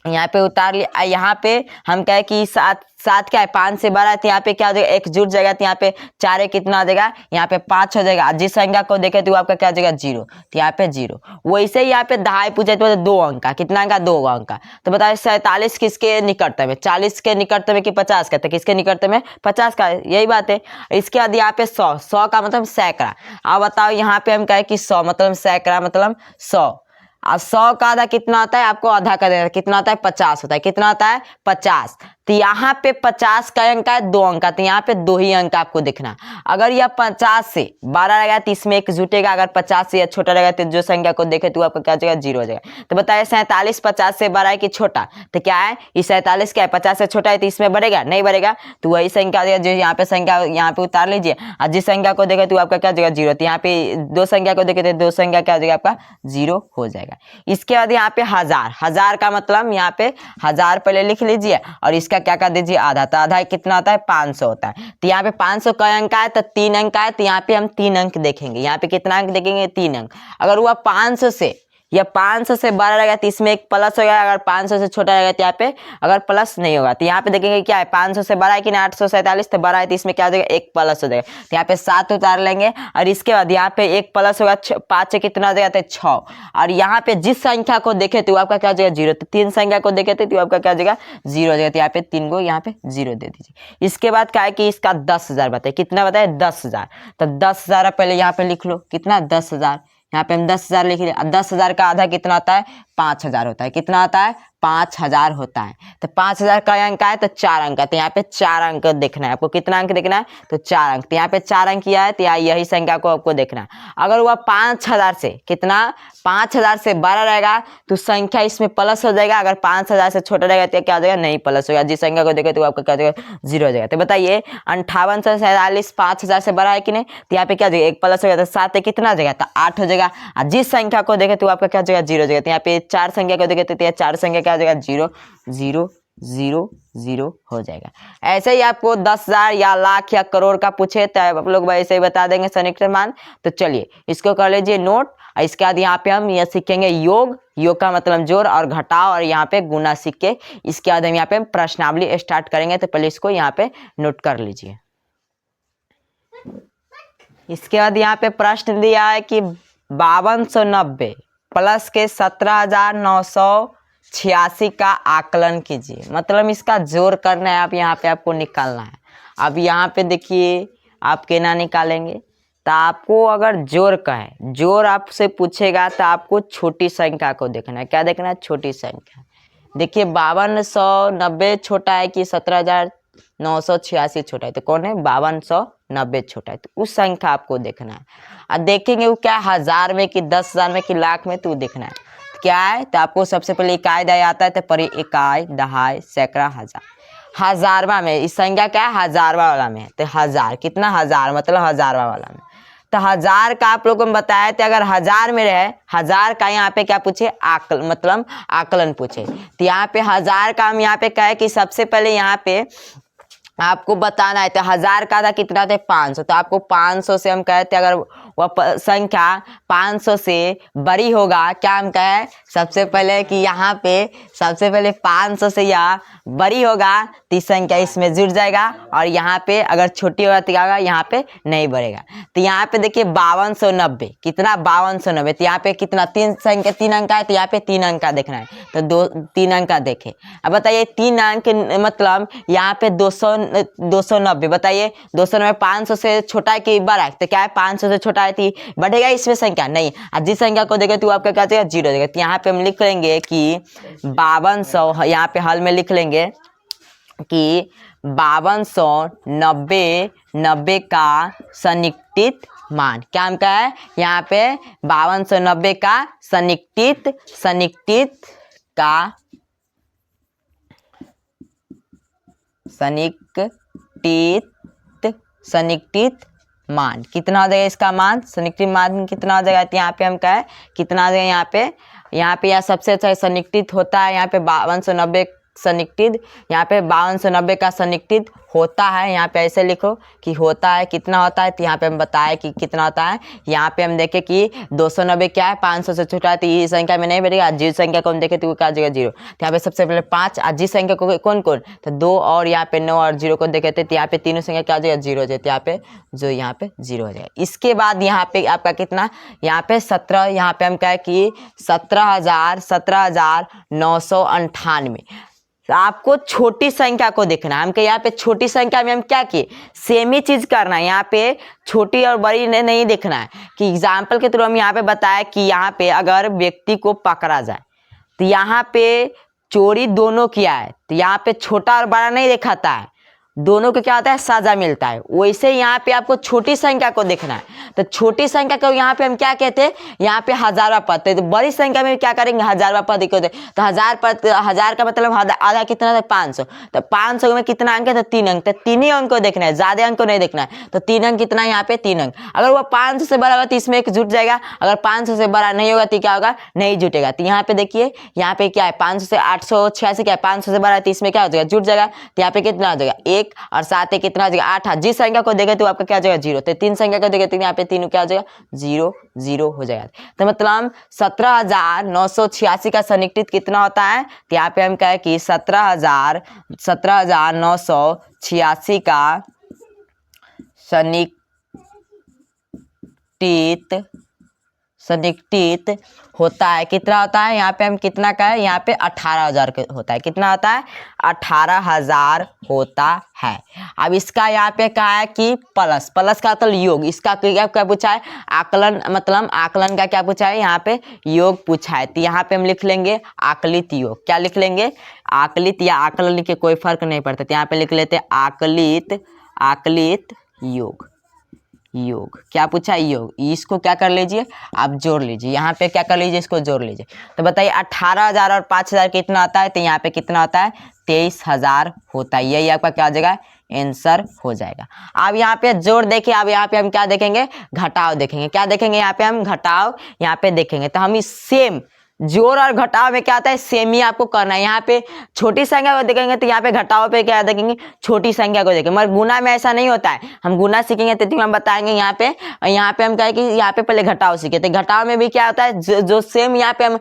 यहाँ पे उतार लिया। यहाँ पे हम कहे कि 7 क्या है 5 से बड़ा है, तो यहाँ पे क्या हो जाएगा एक जुट जाएगा, तो यहाँ पे 4 कितना हो जाएगा यहाँ पे 5 हो जाएगा। जिस संख्या को देखे तो आपका क्या हो जाएगा 0, तो यहाँ पे 0। वैसे ही यहाँ पे दहाई पूछे तो 2 अंक का, कितना अंक का 2 अंक का, तो बताइए 47 किसके निकटतम है, 40 के निकटतम है कि 50 का, तो किसके निकटतम है 50 का, यही बात है। इसके बाद यहाँ पे 100 का मतलब सैकड़ा। अब बताओ यहाँ पे हम कहे कि 100 मतलब सैकड़ा मतलब 100, अब 100 का आधा कितना होता है आपको आधा का देना, कितना होता है 50 होता है, कितना होता है 50, तो यहाँ पे 50 का अंक है 2 अंक का, तो यहाँ पे 2 ही अंक आपको देखना। अगर यह 50 से बड़ा रहेगा तो इसमें एक जुटेगा, अगर 50 से छोटा रहेगा तो जो संख्या को देखे तो आपका क्या हो जाएगा 0 हो जाएगा। तो बताइए 47 50 से बड़ा है कि छोटा, तो क्या है ये 47 क्या है 50 से छोटा है, तो इसमें बढ़ेगा नहीं बढ़ेगा, तो वही संख्या जो यहाँ पे संख्या यहाँ पे उतार लीजिए, और जिस संख्या को देखे तो आपका क्या हो जाएगा 0, तो यहाँ पे 2 संख्या को देखे तो 2 संख्या क्या हो जाएगा आपका 0 हो जाएगा। इसके बाद यहाँ पे हजार का मतलब यहाँ पे 1000 पहले लिख लीजिए, और इसका क्या कर दीजिए आधा, तो आधा कितना होता है 500 होता है, तो यहाँ पे 500 का अंक है तो 3 अंक है, तो यहाँ पे हम 3 अंक देखेंगे, यहाँ पे कितना अंक देखेंगे 3 अंक। अगर हुआ 500 से या 500 से बड़ा रहेगा तो इसमें एक प्लस होगा, अगर 500 से छोटा रहेगा तो यहाँ पे अगर प्लस नहीं होगा, तो यहाँ पे देखेंगे क्या है 500 से बड़ा है कि नहीं 847, तो बड़ा है तो इसमें क्या हो जाएगा एक प्लस हो जाएगा, तो यहाँ पे 7 उतार लेंगे, और इसके बाद यहाँ पे एक प्लस होगा 5 से कितना हो जाएगा 6, और यहाँ पे जिस संख्या को देखे तो आपका क्या हो जाएगा 0, तो 3 संख्या को देखे तो आपका क्या हो जाएगा 0 हो जाएगा, तो यहाँ पे 3 को यहाँ पे 0 दे दीजिए। इसके बाद क्या है कि इसका 10,000 बताए, कितना बताए 10,000, तो 10,000 पहले यहाँ पे लिख लो, कितना 10,000, यहाँ पे हम 10,000 लिख लिया। 10,000 का आधा कितना होता है 5,000 होता है, कितना होता है 5,000 होता है, तो 5,000 का अंक है तो 4 अंक है, तो यहाँ पे 4 अंक देखना है आपको, कितना अंक देखना है तो 4 अंक, तो यहाँ पे 4 अंक किया है, तो यही संख्या को आपको देखना है। अगर वह 5,000 से कितना 5,000 से बड़ा रहेगा तो संख्या इसमें प्लस हो जाएगा, अगर 5,000 से छोटा रहेगा तो क्या हो जाएगा नहीं प्लस होगा, जिस संख्या को देखे तो आपका क्या हो जाएगा 0 हो जाएगा। तो बताइए 5847 5,000 से बड़ा है कि नहीं, तो यहाँ पे क्या हो जाएगा एक प्लस हो जाएगा, तो 7 कितना हो जाएगा तो 8 हो जाएगा, और जिस संख्या को देखे तो आपका क्या हो जाएगा 0 हो जाएगा, तो यहाँ पे 4 संख्या को देखे तो 4 संख्या क्या हो जाएगा 0 0 0 0 हो जाएगा। ऐसे ही आपको 10,000 या लाख या करोड़ का पूछे तो आप लोग वैसे ही बता देंगे सन्निकटन मान। तो चलिए इसको कर लीजिए नोट। इसके बाद यहाँ पे हम यह सीखेंगे योग का मतलब जोड़ और घटाव, और यहाँ पे गुना सीख के इसके बाद हम यहाँ पे प्रश्नावली स्टार्ट करेंगे, तो पहले इसको यहाँ पे नोट कर लीजिए। इसके बाद यहाँ पे प्रश्न दिया है कि 5290 प्लस के 17,986 का आकलन कीजिए, मतलब इसका जोड़ करना है, आप यहाँ पे आपको निकालना है। अब यहाँ पे देखिए आप केना निकालेंगे, तो तो आपको अगर जोड़ का है, जोड़ आपसे पूछेगा तो आपको छोटी संख्या को देखना है। क्या देखना है? छोटी संख्या। देखिए 5290 छोटा है कि 17,986 छोटा है? तो कौन है? 5290 छोटा है। तो उस संख्या आपको देखना है। अब देखेंगे वो क्या हजार में कि 10,000 में कि लाख में, तो देखना है क्या है। तो आपको सबसे पहले इकाई दहाई आता है, तो पर इकाई दहाई सैकड़ा हजार। हजारवा में इस संख्या क्या है? हजारवा वाला में है। तो हजार कितना? हजार मतलब हजारवा वाला में। तो हजार का आप लोगों को बताया थे, अगर हजार में रहे, हजार का यहाँ पे क्या पूछे? आकलन, मतलब आकलन पूछे। तो यहाँ पे हजार का हम यहाँ पे कहे कि सबसे पहले यहाँ पे आपको बताना है। तो हजार का था कितना थे? 500। तो आपको 500 से हम कहते अगर वह संख्या 500 से बड़ी होगा, क्या हम कहे? सबसे पहले कि यहाँ पे सबसे पहले 500 से यह बड़ी होगा तो इस संख्या इसमें जुड़ जाएगा, और यहाँ पे अगर छोटी होगा तो क्या होगा? यहाँ पे नहीं बढ़ेगा। तो यहाँ पे देखिए 5290 कितना? 5290। तो यहाँ पे कितना? तीन संख्या, 3 अंक है, तो यहाँ पे 3 अंक का देखना है। तो 3 अंक का देखे। अब बताइए 3 अंक मतलब यहाँ पे 290। बताइए 290 500 से छोटा है कि बड़ा है? तो क्या है? 500 से छोटा है, थी बढ़ेगा इसमें संख्या नहीं। और जिस संख्या को देखे तो आपका क्या देगा? 0 देगा। तो यहाँ पे हम लिख लेंगे कि 5200, यहाँ पे हल में लिख लेंगे कि 5290 का सन्निकटित मान। क्या हम कहा है? यहाँ पे 5290 का सन्निकटित मान कितना हो जाएगा? इसका मान सन्निकटित मान कितना हो जाएगा? तो यहाँ पे हम कहे कितना हो जाएगा? यहाँ पे यह सबसे अच्छा सन्निकटित होता है। यहाँ पे 5290 सन्निकटित, यहाँ पे 5290 का सन्निकटित होता है। यहाँ पे ऐसे लिखो कि होता है। कितना होता है? तो यहाँ पे हम बताए कि कितना होता है। यहाँ पे हम देखें कि 290 क्या है? 500 से छोटा है, तो ये संख्या में नहीं बढ़ेगा। जिस संख्या को हम देखें तो वो क्या जगह 0। तो यहाँ पे सबसे पहले 5, और जिस संख्या को कौन कौन? तो 2 और यहाँ पे 9 और 0 को देखे थे, तो यहाँ पे तीनों संख्या क्या जगह? 0 हो जाए। तो यहाँ पे जो यहाँ पे 0 हो जाएगा। इसके बाद यहाँ पे आपका कितना? यहाँ पे 17, यहाँ पे हम कहे कि 17,998। आपको छोटी संख्या को देखना है। हमके यहाँ पे छोटी संख्या में हम क्या किए? सेम ही चीज करना है। यहाँ पे छोटी और बड़ी नहीं देखना है। कि एग्जाम्पल के थ्रू हम यहाँ पे बताया कि यहाँ पे अगर व्यक्ति को पकड़ा जाए तो यहाँ पे चोरी दोनों किया है, तो यहाँ पे छोटा और बड़ा नहीं दिखाता है, दोनों को क्या होता है? सजा मिलता है। वैसे यहाँ पे आपको छोटी संख्या को देखना है। तो छोटी संख्या को यहाँ पे हम क्या कहते हैं? यहाँ पे हजारवा पद। तो बड़ी संख्या में क्या करेंगे? हजारवा पद को। तो हजार का मतलब आधा कितना था? 500। तो 500 में कितना अंक है? तो 3 अंक। तो 3 ही अंक को देखना है, ज्यादा अंक को नहीं देखना है। तो 3 अंक कितना? यहाँ पे 3 अंक। अगर वो 500 से बड़ा होगा तो इसमें एक जुट जाएगा। अगर 500 से बड़ा नहीं होगा तो क्या होगा? नहीं जुटेगा। तो यहाँ पे देखिए, यहाँ पे क्या है? 500 से 886 क्या है? 500 से बड़ा है, तो इसमें क्या हो जाएगा? जुट जाएगा। तो यहाँ पे कितना हो जाएगा? 1 और 7 कितना हो जाएगा? 8। जिस संख्या को देखे तो आपका क्या हो जाएगा? 0। तो 3 संख्या को देखे तो यहाँ पे 3 क्या हो जाएगा? 0 0 हो जाएगा। तो मतलब 17,986 का सन्निकटित कितना होता है? तो यहाँ पे हम कहे कि 17,986 का सन्निकटित होता है। कितना होता है? यहाँ पे हम कितना का है? यहाँ पे 18,000 होता है। कितना होता है? 18,000 होता है। अब इसका यहाँ पे कहा है कि प्लस का मतलब योग। इसका क्या पूछा है? आकलन, मतलब आकलन का क्या पूछा है? यहाँ पे योग पूछा है। तो यहाँ पे हम लिख लेंगे आकलित योग। क्या लिख लेंगे? आकलित या आकलन लिख के कोई फर्क नहीं पड़ता। तो यहाँ पे लिख लेते आकलित योग। क्या पूछा है? योग। इसको क्या कर लीजिए? आप जोड़ लीजिए। यहाँ पे क्या कर लीजिए? इसको जोड़ लीजिए। तो बताइए 18,000 और 5,000 कितना आता है? तो यहाँ पे कितना होता है? 23,000 होता है। यही आपका क्या हो जाएगा? आंसर हो जाएगा। अब यहाँ पे जोड़ देखिए। अब यहाँ पे हम क्या देखेंगे? घटाव देखेंगे। क्या देखेंगे? यहाँ पे हम घटाव यहाँ पे देखेंगे। तो हम इस सेम जोड़ और घटाव में क्या आता है? सेम ही आपको करना है। यहाँ पे छोटी संख्या को देखेंगे तो यहाँ पे घटाव पे क्या देखेंगे? छोटी संख्या को देखेंगे। मगर गुना में ऐसा नहीं होता है। हम गुना सीखेंगे तो हम बताएंगे। यहाँ पे हम कहें कि यहाँ पे पहले घटाव सीखे। तो घटाव में भी क्या होता है? जो सेम यहाँ पे हम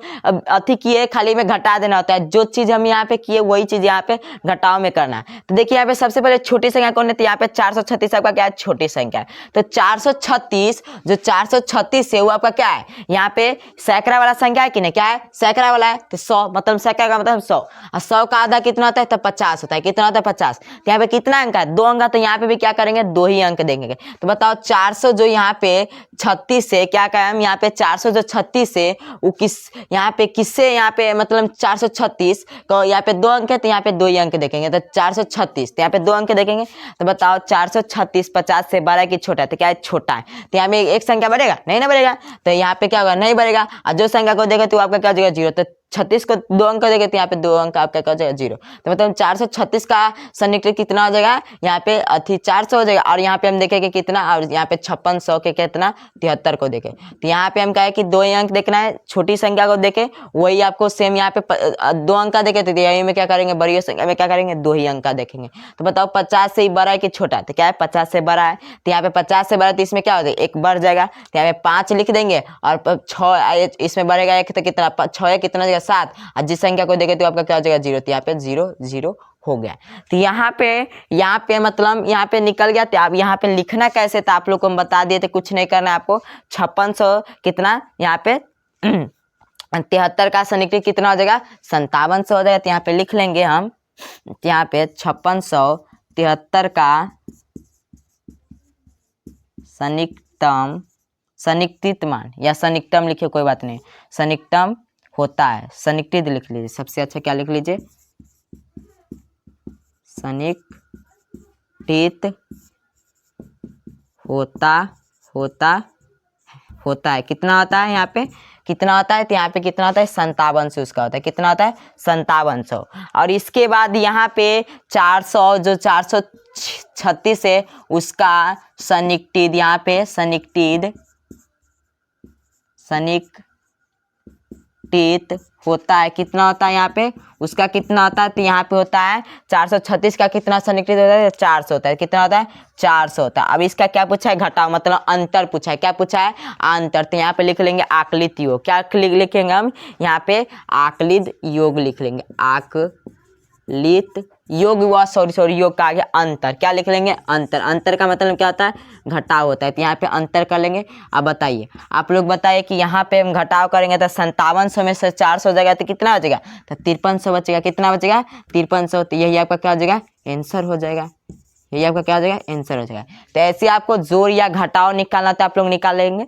अति किए, खाली में घटा देना होता है। जो चीज हम यहाँ पे किए वही चीज यहाँ पे घटाव में करना है। तो देखिए यहाँ पे सबसे पहले छोटी संख्या कौन है? तो यहाँ पे 436 आपका क्या है? छोटी संख्या है। तो 436 जो 436 है वो आपका क्या है? यहाँ पे सैकड़ा वाला संख्या है कि नहीं? क्या है, सैकड़ा वाला है, तो 100 मतलब सैकड़ा का मतलब 100, और 100 का आधा कितना होता है, तो 50 होता है। कितना होता है, 50। तो यहाँ पे कितना अंक है, 2 अंक, तो यहाँ पे भी क्या करेंगे, 2 ही अंक देंगे। तो बताओ 400 जो यहाँ पे 36 से क्या कहें हम, यहाँ पे 400 जो 36 से वो यहाँ पे किससे, यहाँ पे मतलब 436 को यहाँ पे 2 अंक है, तो यहाँ पे 2 ही अंक देखेंगे, तो 436, तो यहाँ पे 2 अंक देखेंगे। तो बताओ 436 50 से बड़ा की छोटा है, तो क्या है, छोटा है। तो यहाँ पे एक संख्या बढ़ेगा, नहीं ना बढ़ेगा, तो यहाँ पे क्या होगा, नहीं बढ़ेगा। और जो संख्या को देगा तो आपका क्या हो जाएगा, 0। तो 36 को 2 अंक देंगे, तो यहाँ पे 2 अंक आपका क्या हो जाएगा, 0। तो मतलब 436 का सन्निकटन कितना हो जाएगा, यहाँ पे 400 हो जाएगा। और यहाँ पे हम देखेंगे कितना, और यहाँ पे 5600 के कितना, 73 को देखे। तो यहाँ पे हम कहे कि 2 ही अंक देखना है, छोटी संख्या को देखे, वही आपको सेम यहाँ पे 2 अंक का देखे, तो यही में क्या करेंगे, बड़ी संख्या में क्या करेंगे, 2 ही अंक का देखेंगे। तो बताओ 50 से ही बड़ा है कि छोटा है, तो क्या है, 50 से बड़ा है। तो यहाँ पे 50 से बड़ा, तो इसमें क्या हो जाएगा, 1 बढ़ जाएगा, तो यहाँ पे 5 लिख देंगे, और 6 इसमें बढ़ेगा 1, तो कितना, 6 कितना हो जाएगा, 7। और जिस संख्या को देखे तो आपका क्या हो जाएगा, 0। तो यहाँ पे 0 0 हो गया। तो यहाँ पे मतलब यहाँ पे निकल गया। तो आप यहाँ पे लिखना कैसे था आप लोग को हम बता दिए थे, कुछ नहीं करना है आपको। 5600 कितना यहाँ पे 73 का सन्निकटन कितना हो जाएगा, 5700 हो जाएगा। तो यहाँ पे लिख लेंगे हम, यहाँ पे 5673 का सन्निकटित मान या सन्निकटम लिखिए, कोई बात नहीं, सन्निकटम होता है, सन्निकटित लिख लीजिए, सबसे अच्छा क्या लिख लीजिए, सन्निकटित होता है। कितना होता है यहाँ पे, कितना होता है, तो यहाँ पे कितना होता है, 5700 उसका होता है। कितना होता है, 5700। और इसके बाद यहाँ पे 400 जो 436 है उसका सन्निकटित, यहाँ पे सन्निकटित होता है। कितना होता है यहाँ पे, उसका कितना होता है, तो यहाँ पे होता है 436 का कितना सन्निकटित होता है, 400 होता है। कितना होता है, 400 होता है। अब इसका क्या पूछा है, घटाओ मतलब अंतर पूछा है। क्या पूछा है, अंतर। तो यहाँ पे लिख लेंगे आकलित योग। क्या लिखेंगे हम, यहाँ पे आकलित योग लिख लेंगे, आकलित योग हुआ, सॉरी योग का आगे अंतर। क्या लिख लेंगे, अंतर। अंतर का मतलब क्या होता है, घटाव होता है। तो यहाँ पे अंतर कर लेंगे। अब बताइए, आप लोग बताइए कि यहाँ पे हम घटाव करेंगे तो 5700 में से 400 हो जाएगा, तो कितना हो जाएगा, तो 5300 बचेगा। कितना बचेगा, 5300। तो यही आपका क्या हो जाएगा, आंसर हो जाएगा। यही आपका क्या हो जाएगा, आंसर हो जाएगा। तो ऐसे आपको जोड़ या घटाव निकालना था, आप लोग निकाल लेंगे।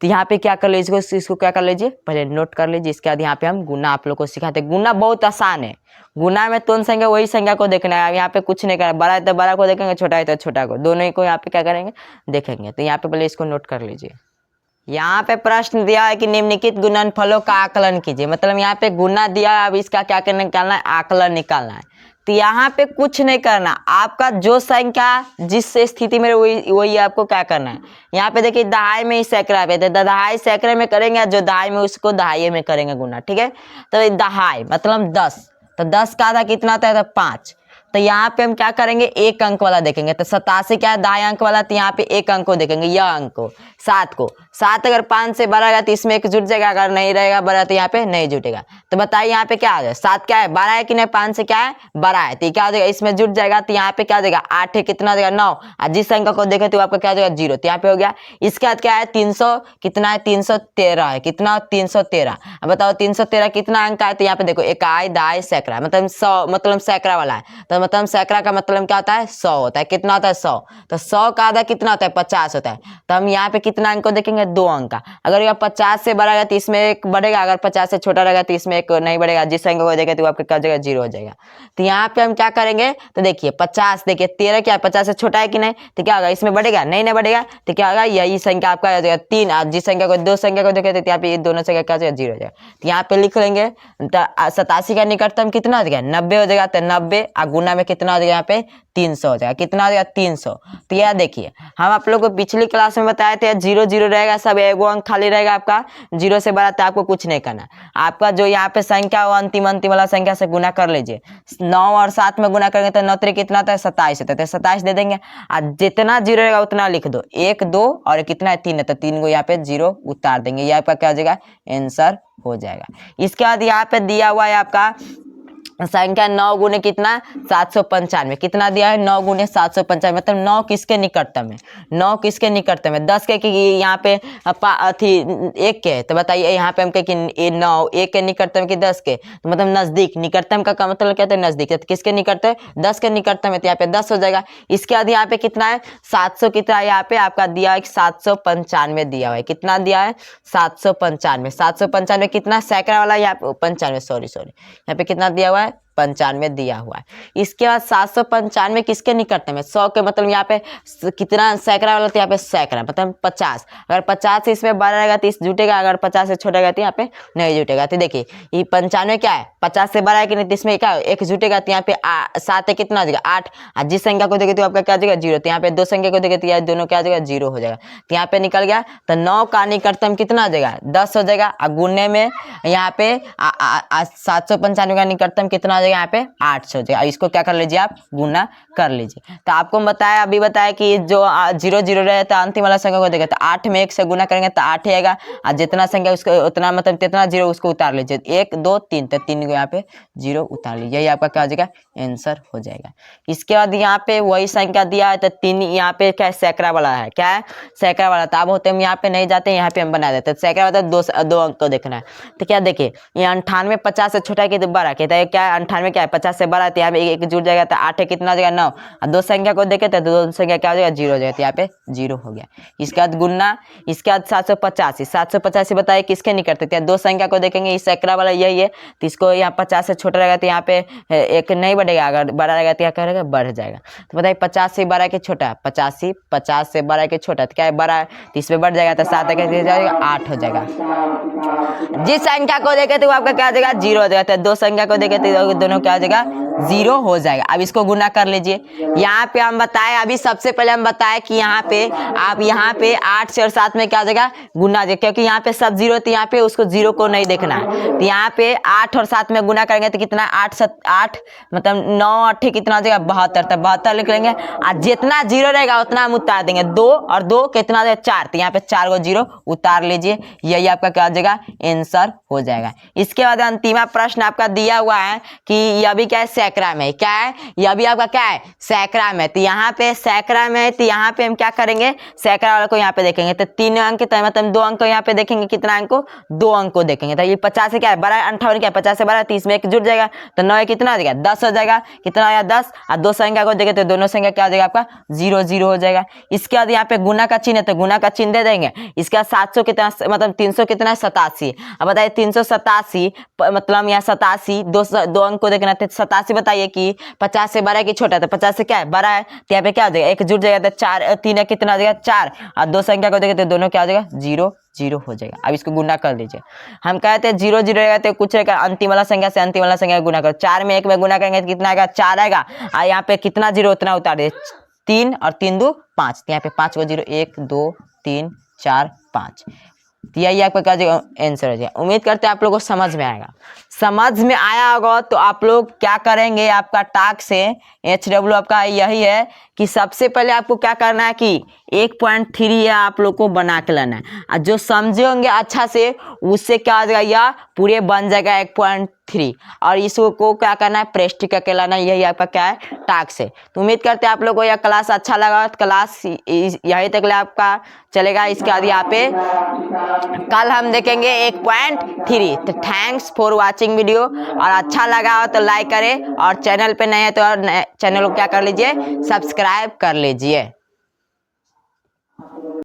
तो यहाँ पे क्या कर लीजिए, इसको क्या कर लीजिए, पहले नोट कर लीजिए। इसके बाद यहाँ पे हम गुना आप लोग को सिखाते हैं। गुना बहुत आसान है। गुना में तुरंत संख्या वही संख्या को देखना है, यहाँ पे कुछ नहीं करना। बड़ा है तो बड़ा को देखेंगे, छोटा है तो छोटा को, दोनों ही को यहाँ पे क्या करेंगे, देखेंगे। तो यहाँ पे पहले इसको नोट कर लीजिए। यहाँ पे प्रश्न दिया है कि निम्नलिखित गुणनफलों का आकलन कीजिए। मतलब यहाँ पे गुना दिया है, अब इसका क्या करना, निकालना है, आकलन निकालना है। तो यहाँ पे कुछ नहीं करना, आपका जो संख्या जिस स्थिति में वही आपको क्या करना है। यहाँ पे देखिए दहाई में ही सैकड़ा पे, तो दहाई सैकड़े में करेंगे, जो दहाई में उसको दहाई में करेंगे गुना, ठीक है। तो दहाई मतलब 10, तो 10 का आधा कितना आता है, तो 5। तो यहाँ पे हम क्या करेंगे, 1 अंक वाला देखेंगे। तो 87 क्या है, दहाई अंक वाला, तो यहाँ पे 1 अंक को देखेंगे, यह अंक को, 7 को। 7 अगर 5 से बड़ा रहेगा तो इसमें 1 जुट जाएगा, अगर नहीं रहेगा बड़ा तो यहाँ पे नहीं जुटेगा। तो बताइए यहाँ पे क्या आ जाए, 7 क्या है, बड़ा है कि नहीं, 5 से क्या है, बड़ा है। तो क्या हो जाएगा, इसमें जुट जाएगा। तो यहाँ पे क्या हो जाएगा, 8 है, कितना हो जाएगा, 9। और जिस संख्या को देखे तो आपका क्या हो जाएगा, 0। तो यहाँ पे हो गया। इसके बाद क्या है, 300 कितना है, 313 है। कितना, 313। अब बताओ 313 कितना अंक है, तो यहाँ पे देखो इकाई दहाई सैकड़ा, मतलब 100, मतलब सैकड़ा वाला है। तो मतलब सैकड़ा का मतलब क्या होता है, 100 होता है। कितना होता है, 100। तो 100 का आधा कितना होता है, 50 होता है। तो हम यहाँ पे कितना अंक को देखेंगे, 2 अंक का। अगर यह 50 से बढ़ेगा तो इसमें 1 बढ़ेगा, अगर 50 से छोटा रहेगा तो इसमें 1 नहीं बढ़ेगा। जिस संख्या को देखें तो आपका क्या हो जाएगा, 0 हो जाएगा। तो यहाँ पे हम क्या करेंगे, तो देखिए 50, देखिए 13 क्या 50 से छोटा है कि नहीं, तो क्या होगा, इसमें बढ़ेगा, नहीं बढ़ेगा। तो क्या होगा, यही संख्या आपका हो जाएगा 3। और जिस संख्या को, 2 संख्या को देखे तो यहाँ पे ये दोनों संख्या क्या हो जाएगा, 0 हो जाएगा। तो यहाँ पे लिख लेंगे 87 का निकटतम कितना हो जाएगा, 90 हो जाएगा। तो 90 और गुना में कितना हो जाएगा, यहाँ पे 300 हो जाएगा। कितना हो जाएगा, 300। तो यह देखिए हम आप लोग को पिछली क्लास में बताए थे, 0 0 रहेगा, सब 1 अंक खाली रहेगा आपका। 0 से बड़ा तो आपको कुछ नहीं करना। आपका जो यहाँ पे संख्या वो अंतिम वाला संख्या से गुना कर लीजिए। 9 और 7 में गुना करेंगे तो 9 3 कितना आता है, 27 होता है। तो 27 दे देंगे, और जितना 0 रहेगा उतना लिख दो। 1 2 और कितना है, 3 है, तो 3 को यहाँ पे 0 उतार देंगे। यहाँ पर क्या हो जाएगा, आंसर हो जाएगा। इसके बाद यहाँ पे दिया हुआ है आपका संख्या 9 गुने कितना 795, कितना दिया है 9 गुने 795, मतलब 9 किसके निकटतम है, 9 किसके निकटतम है, 10 के यहाँ पे अथी 1 के है, तो बताइए यहाँ पे हम कहे कि 9 1 के निकटतम कि 10 के, तो मतलब नजदीक, निकटतम का मतलब क्या है नजदीक, तो किसके निकटतम है 10 के निकटतम है, तो यहाँ पे 10 हो जाएगा। इसके बाद यहाँ पे कितना है 700, कितना है यहाँ पे आपका दिया है 795 दिया हुआ है, कितना दिया है 795, 795 कितना सैकड़ा वाला यहाँ पे 95, सॉरी यहाँ पे कितना दिया हुआ है 95 दिया हुआ है। इसके बाद 795 किसके निकटतम है 100 के, मतलब यहाँ पे कितना सैकड़ा वाला, तो यहाँ पे सैकड़ा मतलब 50, अगर 50 से इसमें बड़ा रहेगा तो इस जुटेगा, अगर 50 से छोटा रहेगा तो यहाँ पे नहीं जुटेगा। तो देखिए ये 95 क्या है 50 से बड़ा है कि नहीं, इसमें क्या एक जुटेगा, तो यहाँ पे 7 है कितना हो जाएगा 8, और जिस संख्या को देखे तो आपका क्या हो जाएगा 0, तो यहाँ पे 2 संख्या को देखे तो यहाँ दोनों क्या हो जाएगा 0 हो जाएगा, तो यहाँ पे निकल गया। तो 9 का निकटतम कितना हो जाएगा 10 हो जाएगा, और गुणने में यहाँ पे 795 का निकटतम कितना हो जाएगा यहाँ पे 800 हो जाएगा। इसको क्या कर लीजिए आप गुना कर लीजिए। तो आपको बताया अभी बताया कि जो 0 0 रहे तो अंतिम वाला संख्या को देखें, तो 8 में 1 से गुना करेंगे तो 8 ही आएगा, और जितना संख्या उसको उतना मतलब जितना 0 उसको उतार लीजिए, 1 2 3, तो 3 को यहाँ पे 0 उतार लीजिए, यही आपका क्या हो जाएगा आंसर हो जाएगा। इसके बाद यहाँ पे वही संख्या दिया है, तो 3 यहाँ पे क्या है सैकड़ा वाला है, क्या है सैकड़ा वाला, तो अब होते हम यहाँ पे नहीं जाते, यहाँ पे हम बना देते, सैकड़ा वाला 2 अंक को देखना है। तो क्या देखिए ये 98 50 से छोटा है कि बड़ा, कहता है क्या है 98 क्या है 50 से बड़ा है, तो यहाँ पे एक जुड़ जाएगा, तो 8 कितना हो जाएगा 9, और 2 संख्या को देखे तो 2 संख्या क्या हो जाएगा 0 हो जाएगा, तो यहाँ पे 0 हो गया। इसके बाद गुन्ना, इसके बाद 785 बताइए किसके निकट थे, 2 संख्या को देखेंगे इस सैकड़ा वाला यही है, तो इसको यहाँ 50 से छोटा रहेगा तो यहाँ पे एक नहीं बढ़ेगा, अगर बड़ा रहेगा तो क्या रहेगा बढ़ जाएगा। तो बताइए 50 से बड़ा के छोटा, 50 से बड़ा के छोटा, तो क्या है बड़ा है, तो इसमें बढ़ जाएगा, तो 7 जाएगा 8 हो जाएगा। जिस संख्या को देखे तो आपका क्या हो जाएगा 0 हो जाएगा, तो 2 संख्या को देखे तो दोनों क्या हो जाएगा 0 हो जाएगा। अब इसको गुना कर लीजिए। यहाँ पे हम बताए अभी सबसे पहले हम बताए कि यहाँ पे आप यहाँ पे 8 से और 7 में क्या हो जाएगा गुना, क्योंकि यहाँ पे सब 0 तो यहाँ पे उसको 0 को नहीं देखना है, तो यहाँ पे 8 और 7 में गुना करेंगे तो कितना 8 मतलब 9 8 कितना हो जाएगा 72, तो 72 लिख लेंगे, और जितना 0 रहेगा उतना हम उतार देंगे, 2 और 2 कितना हो जाएगा 4, तो यहाँ पे 4 को 0 उतार लीजिए, यही आपका क्या हो जाएगा आंसर हो जाएगा। इसके बाद अंतिम प्रश्न आपका दिया हुआ है कि यह भी क्या है सैकड़ा में, क्या है यह भी आपका क्या है सैकड़ा में, तो यहाँ पे सैकड़ा में है, तो यहाँ पे हम क्या करेंगे सैकड़ा वाले को यहाँ पे देखेंगे, तो 3 अंक तो मतलब 2 अंक को यहाँ पे देखेंगे, कितना अंक को 2 अंक को देखेंगे, तो ये 50 से क्या है बड़ा, 58 क्या है 50 से बड़ा, 30 में 1 जुड़ जाएगा, तो 9 कितना हो जाएगा 10 हो जाएगा, कितना आया 10, और 2 संख्या को देखे तो दोनों संख्या क्या हो जाएगा आपका 0 0 हो जाएगा। इसके बाद यहाँ पे गुना का चिन्ह है, तो गुना का चिन्ह दे देंगे। इसके बाद 700 कितना मतलब 300 कितना है 87, अब बताइए 387 मतलब यहाँ 87 दो अंक को देखना, तो 87 बताइए कि 50 से बड़ा है कि छोटा, तो 50 से क्या है बड़ा है, तो यहाँ पे क्या हो जाएगा 1 जुड़ जाएगा, तो 4 3 कितना हो जाएगा 4, और 2 संख्या को देखे तो दोनों क्या हो जाएगा 0 0 हो जाएगा। अब इसको गुना कर लीजिए। हम कहते हैं 0 0 रहेगा तो कुछ रहेगा अंतिम वाला संख्या से अंतिम वाला संख्या गुना करो, 4 में 1 में गुना करेंगे तो कितना आएगा 4 आएगा, और यहाँ पे कितना 0 उतना उतार दे, 3 और 3 2 5, तो यहाँ पे 5 को 0 1 2 3 4 5, तो यही आपका क्या आंसर हो जाएगा। उम्मीद करते हैं आप लोगों को समझ में आएगा। समझ में आया होगा तो आप लोग क्या करेंगे, आपका टास्क है HW आपका यही है कि सबसे पहले आपको क्या करना है कि 1.3 है आप लोग को बना के लाना है, और जो समझे होंगे अच्छा से उससे क्या हो जाएगा या पूरे बन जाएगा 1.3, और इसको को क्या करना है प्रेस्टिक करके लाना, यही आपका क्या है टास्क है। तो उम्मीद करते हैं आप लोग को यह क्लास अच्छा लगा, तो क्लास यही तक आपका चलेगा। इसके बाद यहाँ पे कल हम देखेंगे 1.3। तो थैंक्स फॉर वाचिंग वीडियो, और अच्छा लगा हो तो लाइक करें, और चैनल पे नए हैं तो चैनल को क्या कर लीजिए सब्सक्राइब कर लीजिए।